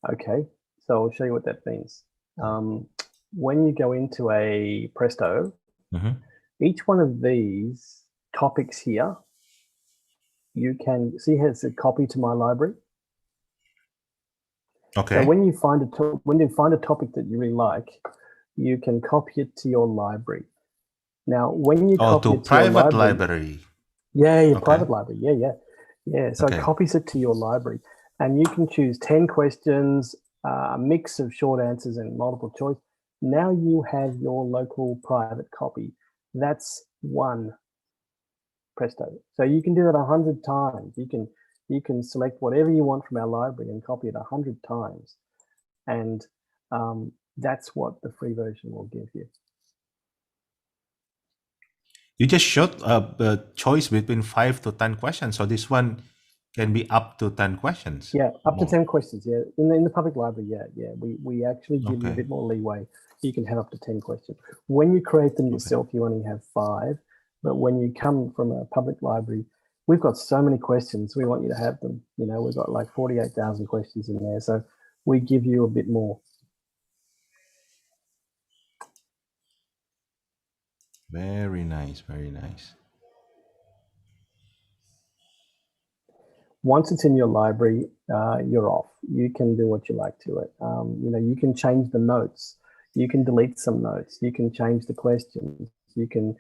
Okay, so I'll show you what that means. When you go into a Presto, each one of these topics here, you can see has a copy to my library. Okay. So when you find a topic that you really like, you can copy it to your library. Now, when you copy to it to your private library. Yeah, your Okay. private library. Yeah. So Okay. it copies it to your library, and you can choose 10 questions, a mix of short answers and multiple choice. Now you have your local private copy. That's one Presto. So you can do that 100 times. You can select whatever you want from our library and copy it 100 times, and that's what the free version will give you. You just showed a choice between 5 to 10 questions. So this one can be up to 10 questions. Yeah, up to More. 10 questions. Yeah, in the public library. Yeah. We actually give you a Okay. bit more leeway. You can have up to 10 questions. When you create them yourself, you only have 5. But when you come from a public library, we've got so many questions. We want you to have them. You know, we've got like 48,000 questions in there. So we give you a bit more. Very nice, very nice. Once it's in your library, you're off. You can do what you like to it. You know, you can change the notes. You can delete some notes. You can change the questions. You can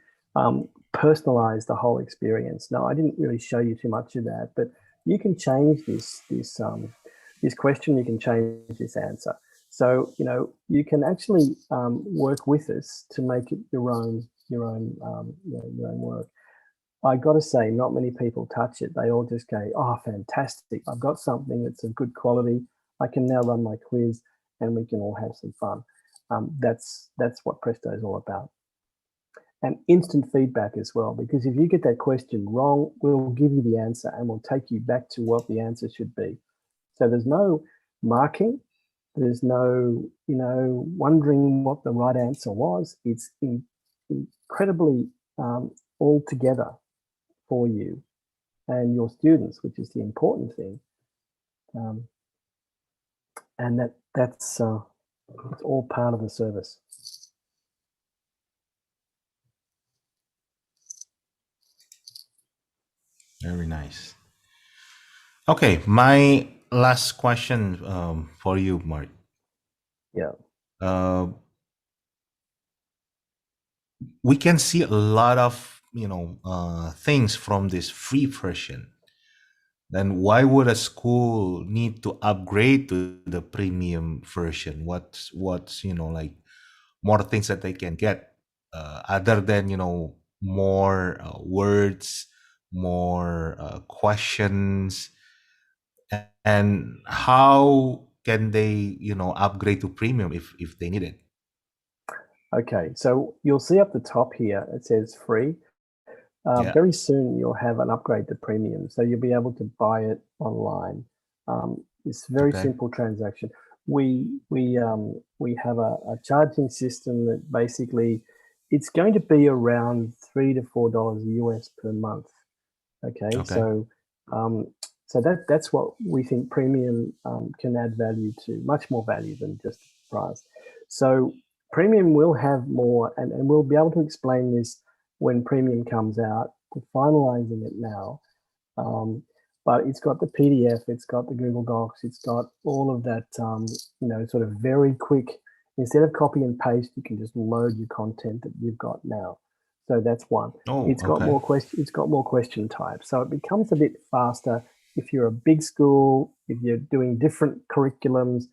personalize the whole experience. Now, I didn't really show you too much of that, but you can change this question. You can change this answer. So, you know, you can actually work with us to make it your own work. I got to say, not many people touch it. They all just go, oh, fantastic. I've got something that's of good quality. I can now run my quiz and we can all have some fun. That's what Presto is all about. And instant feedback as well, because if you get that question wrong, we'll give you the answer and we'll take you back to what the answer should be. So there's no marking. There's no, you know, wondering what the right answer was. It's incredibly all together for you and your students, which is the important thing. And that's it's all part of the service. Very nice. Okay, my last question for you, Mark. Yeah. We can see a lot of things from this free version. Then why would a school need to upgrade to the premium version? What's like more things that they can get other than more words, more questions, and how can they upgrade to premium if they need it? Okay, so you'll see up the top here it says free. Yeah. Very soon you'll have an upgrade to premium, so you'll be able to buy it online. It's a very Okay. simple transaction. We have a charging system that basically it's going to be around $3 to $4 US per month. Okay. So that's what we think premium can add value to, much more value than just price. So premium will have more, and we'll be able to explain this when Premium comes out. We're finalizing it now. But it's got the PDF, it's got the Google Docs, it's got all of that, sort of very quick, instead of copy and paste, you can just load your content that you've got now. So that's one. It's got more question types. So it becomes a bit faster if you're a big school, if you're doing different curriculums,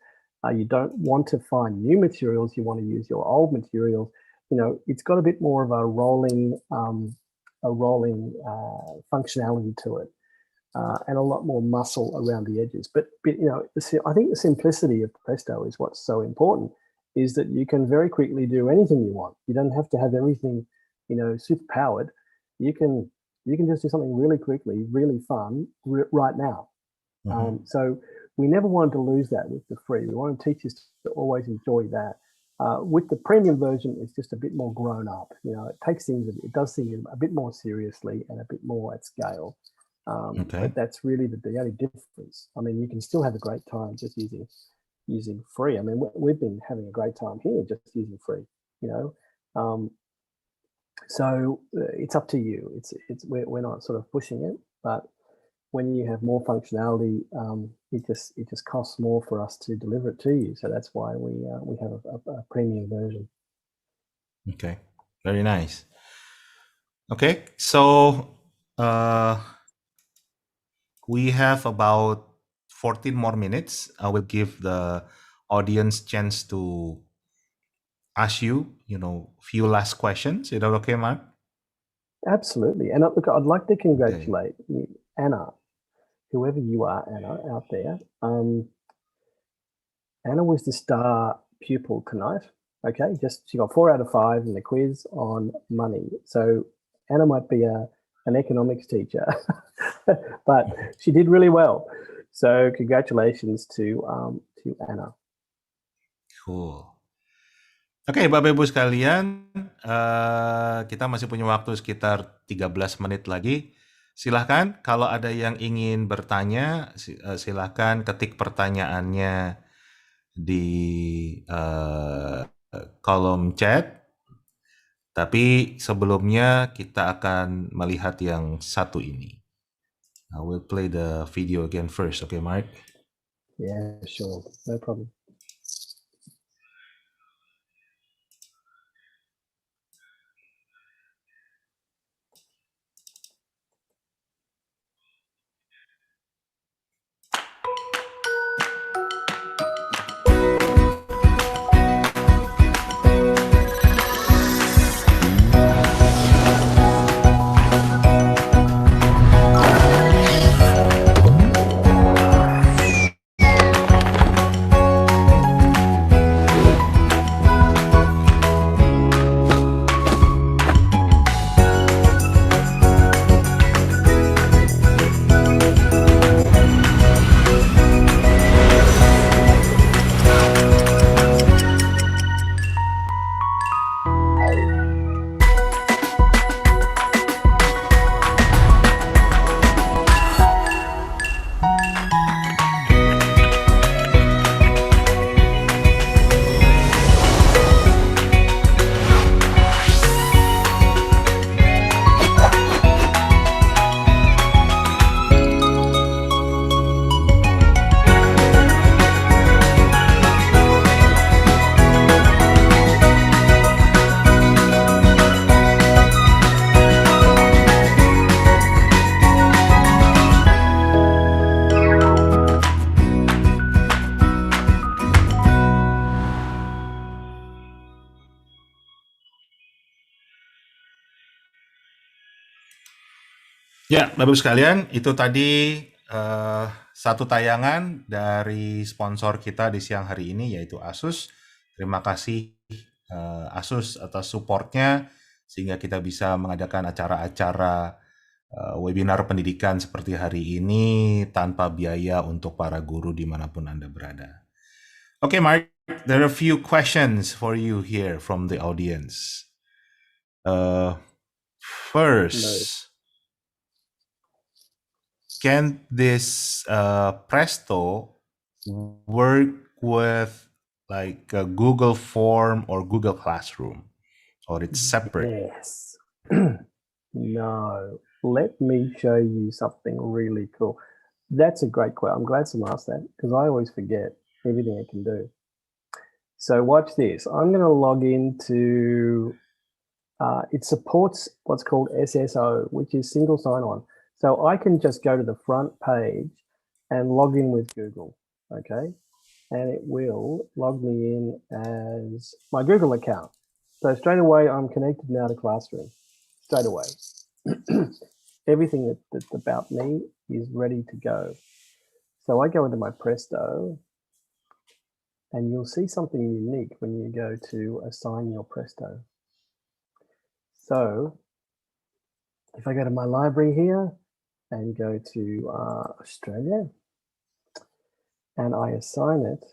you don't want to find new materials, you want to use your old materials. It's got a bit more of a rolling functionality to it. And a lot more muscle around the edges. But I think the simplicity of Presto is what's so important, is that you can very quickly do anything you want. You don't have to have everything, super powered. You can just do something really quickly, really fun right now. So we never wanted to lose that with the free. We want teachers to always enjoy that. With the premium version, it's just a bit more grown up. It does things a bit more seriously and a bit more at scale. But that's really the only difference. I mean, you can still have a great time just using free. I mean, we've been having a great time here just using free. So it's up to you. We're not sort of pushing it, but when you have more functionality, it just costs more for us to deliver it to you. So that's why we have a premium version. Okay, very nice. Okay, so we have about 14 more minutes. I will give the audience chance to ask you, few last questions. Is that okay, Mark? Absolutely. And look, I'd like to congratulate Anna, whoever you are, Anna, out there. Anna was the star pupil tonight. Okay, she got 4 out of 5 in the quiz on money. So Anna might be an economics teacher, but she did really well. So congratulations to Anna. Cool. Oke, Bapak Ibu sekalian, kita masih punya waktu sekitar 13 menit lagi. Silahkan kalau ada yang ingin bertanya, silahkan ketik pertanyaannya di kolom chat. Tapi sebelumnya kita akan melihat yang satu ini. I will play the video again first, okay, Mark? Yeah, sure, no problem. Ya, Bapak-Ibu sekalian, itu tadi satu tayangan dari sponsor kita di siang hari ini, yaitu ASUS. Terima kasih ASUS atas supportnya, sehingga kita bisa mengadakan acara-acara webinar pendidikan seperti hari ini tanpa biaya untuk para guru dimanapun Anda berada. Okay, Mark, there are a few questions for you here from the audience. First, can this Presto work with like a Google Form or Google Classroom, or it's separate? Yes. No, let me show you something really cool. That's a great question. I'm glad someone asked that because I always forget everything it can do. So watch this. I'm going to log into, it supports what's called SSO, which is single sign-on. So I can just go to the front page and log in with Google, okay? And it will log me in as my Google account. So straight away, I'm connected now to Classroom, straight away. Everything that's about me is ready to go. So I go into my Presto, and you'll see something unique when you go to assign your Presto. So if I go to my library here and go to Australia, and I assign it,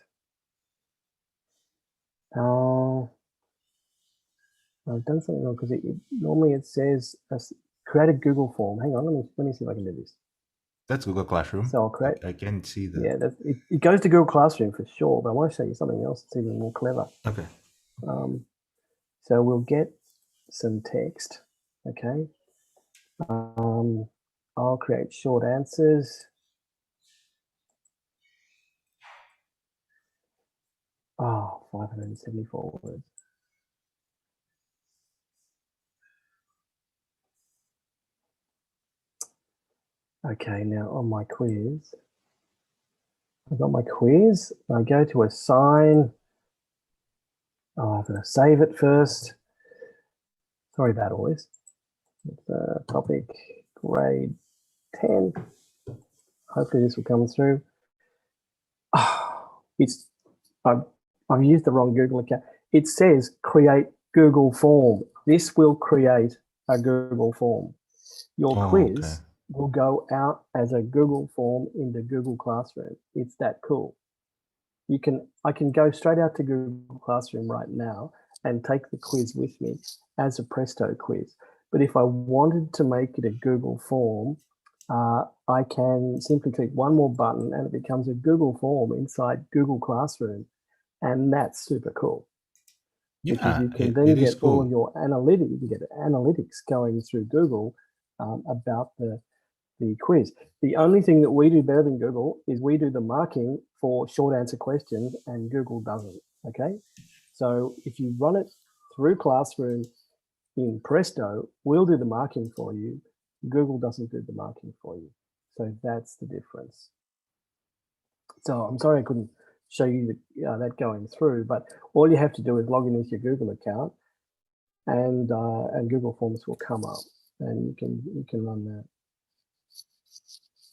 I've done something wrong because normally it says create a Google form. Hang on, let me see if I can do this. That's Google Classroom. So I'll create. I can see that. Yeah, it goes to Google Classroom for sure, but I want to show you something else that's even more clever. Okay. So we'll get some text. Okay. I'll create short answers. Oh, 574 words. Okay, now on my quiz, I've got my quiz. I go to assign. Oh, I've got to save it first. Sorry about all this. It's topic grade 10. Hopefully this will come through. Oh, I've used the wrong Google account. It says create Google form. This will create a Google form. Your quiz will go out as a Google form into Google Classroom. It's that cool. I can go straight out to Google Classroom right now and take the quiz with me as a Presto quiz. But if I wanted to make it a Google form, I can simply click one more button and it becomes a Google form inside Google Classroom. And that's super cool. Because you can then get all of your analytics, you get analytics going through Google about the quiz. The only thing that we do better than Google is we do the marking for short answer questions and Google doesn't, okay? So if you run it through Classroom in Presto, we'll do the marking for you. Google doesn't do the marking for you. So that's the difference. So I'm sorry I couldn't show you that going through, but all you have to do is log in with your Google account and Google Forms will come up and you can run that.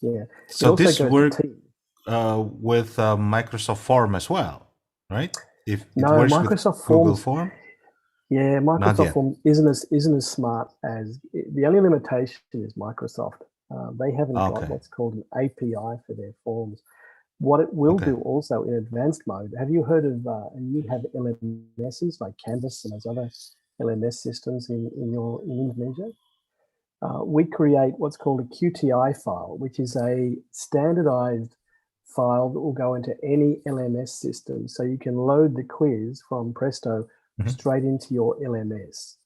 Yeah. So this works with Microsoft Form as well, right? If it works Microsoft with Google Form? Yeah, Microsoft Form isn't as smart as the only limitation is Microsoft. They haven't got what's called an API for their forms. What it will do also in advanced mode. Have you heard of? You have LMSs like Canvas and those other LMS systems in Indonesia. We create what's called a QTI file, which is a standardized file that will go into any LMS system. So you can load the quiz from Presto straight into your LMS.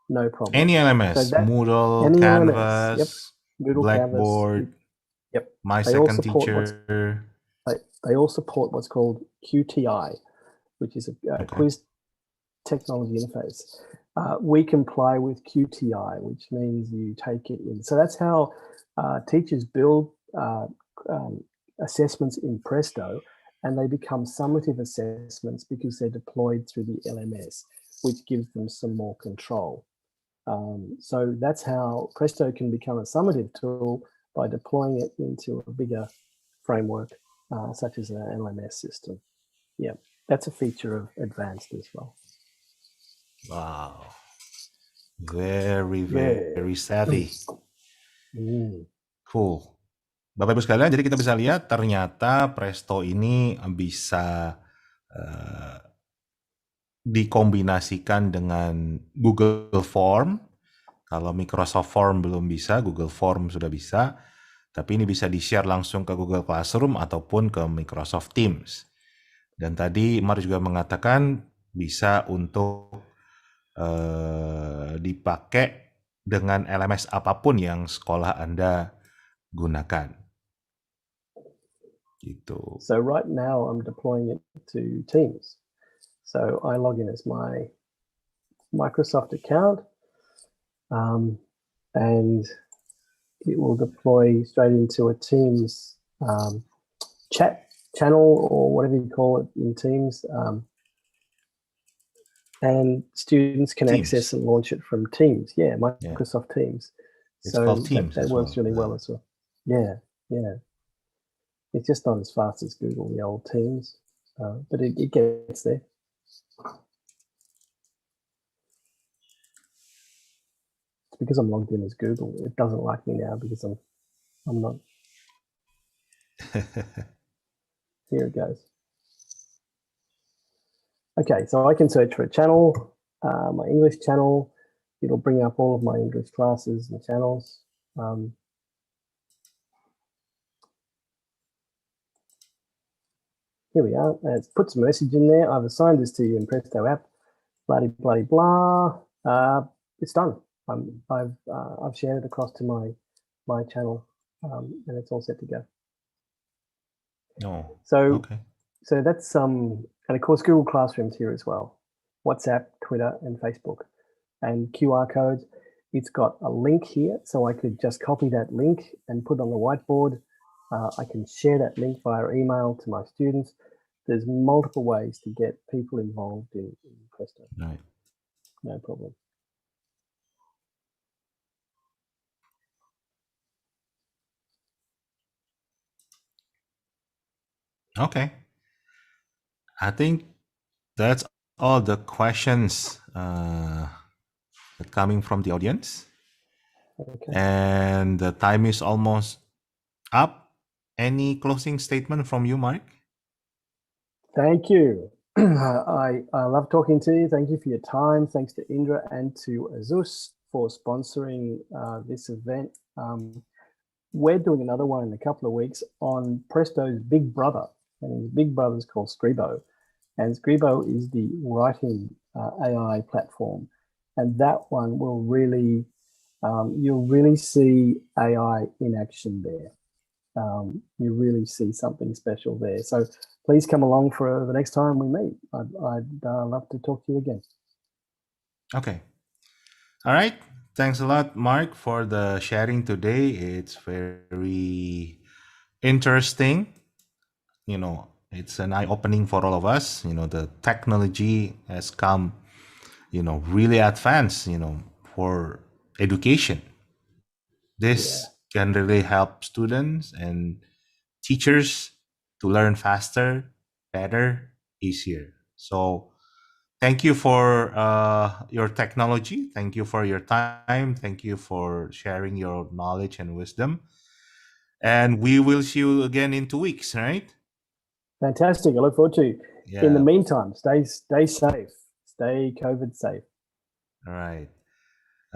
No problem. Any LMS, so Moodle, any Canvas, LMS, Moodle, Blackboard, Canvas, yep. My Second Teacher. They all support what's called QTI, which is a quiz technology interface. We comply with QTI, which means you take it in. So that's how teachers build assessments in Presto, and they become summative assessments because they're deployed through the LMS, which gives them some more control. So that's how Presto can become a summative tool by deploying it into a bigger framework, such as an LMS system. Yeah, that's a feature of advanced as well. Wow. Very savvy. Cool. Bapak Ibu sekalian, jadi kita bisa lihat ternyata Presto ini bisa dikombinasikan dengan Google Form. Kalau Microsoft Form belum bisa, Google Form sudah bisa. Tapi ini bisa di-share langsung ke Google Classroom ataupun ke Microsoft Teams. Dan tadi Mar juga mengatakan bisa untuk dipakai dengan LMS apapun yang sekolah Anda gunakan. Gitu. So right now I'm deploying it to Teams. So I log in as my Microsoft account, and it will deploy straight into a Teams chat channel, or whatever you call it in Teams. And students can Teams. access and launch it from Teams. Yeah, Microsoft Teams. It's called Teams that as works well. really well as well. Yeah. It's just not as fast as Google, the old Teams, but it gets there. It's because I'm logged in as Google. It doesn't like me now because I'm not. Here it goes. Okay, so I can search for a channel, my English channel. It'll bring up all of my English classes and channels. Here we are. It's put some message in there. I've assigned this to you in Presto app. Bloody blah. It's done. I've shared it across to my channel, and it's all set to go. Oh, So okay. So that's and of course Google Classroom's here as well. WhatsApp, Twitter, and Facebook, and QR codes. It's got a link here, so I could just copy that link and put it on the whiteboard. I can share that link via email to my students. There's multiple ways to get people involved in Presto. Right. No problem. Okay. I think that's all the questions coming from the audience. Okay. And the time is almost up. Any closing statement from you, Mark? Thank you. I love talking to you. Thank you for your time. Thanks to Indra and to ASUS for sponsoring this event. We're doing another one in a couple of weeks on Presto's big brother, and his big brother is called Scribo. And Scribo is the writing AI platform. And that one will really, you'll really see AI in action there. You really see something special there. So please come along for the next time we meet. I'd love to talk to you again. Okay. All right. Thanks a lot, Mark, for the sharing today. It's very interesting. You know, it's an eye-opening for all of us. You know, the technology has come, you know, really advanced, you know, for education. This can really help students and teachers to learn faster, better, easier. So thank you for your technology. Thank you for your time. Thank you for sharing your knowledge and wisdom. And we will see you again in 2 weeks, right? Fantastic. I look forward to it. Yeah. In the meantime, stay safe. Stay COVID safe. All right.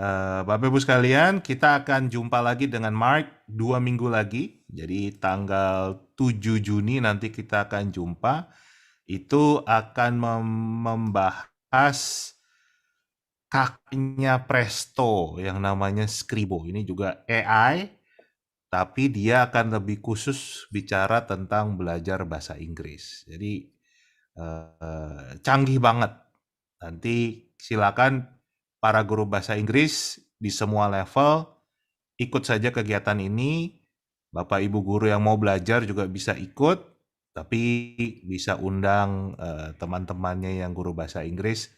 Bapak Ibu sekalian, kita akan jumpa lagi dengan Mark 2 minggu lagi. Jadi tanggal 7 Juni nanti kita akan jumpa. Itu akan membahas kakaknya Presto yang namanya Scribo. Ini juga AI, tapi dia akan lebih khusus bicara tentang belajar bahasa Inggris. Jadi canggih banget. Nanti silakan para guru bahasa Inggris di semua level ikut saja kegiatan ini. Bapak Ibu guru yang mau belajar juga bisa ikut, tapi bisa undang teman-temannya yang guru bahasa Inggris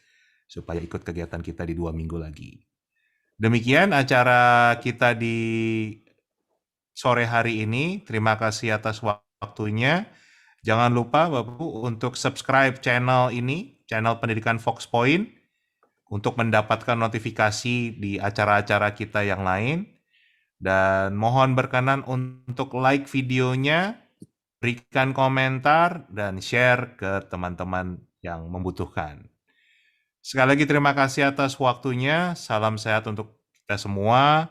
supaya ikut kegiatan kita di 2 minggu lagi. Demikian acara kita di sore hari ini. Terima kasih atas waktunya. Jangan lupa Bapak Ibu untuk subscribe channel ini, channel Pendidikan Fox Point, untuk mendapatkan notifikasi di acara-acara kita yang lain. Dan mohon berkenan untuk like videonya, berikan komentar, dan share ke teman-teman yang membutuhkan. Sekali lagi terima kasih atas waktunya. Salam sehat untuk kita semua.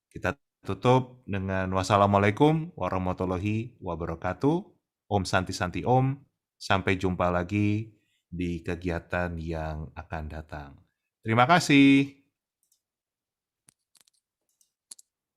Kita tutup dengan wassalamualaikum warahmatullahi wabarakatuh. Om Santi Santi Om. Sampai jumpa lagi di kegiatan yang akan datang. Terima kasih.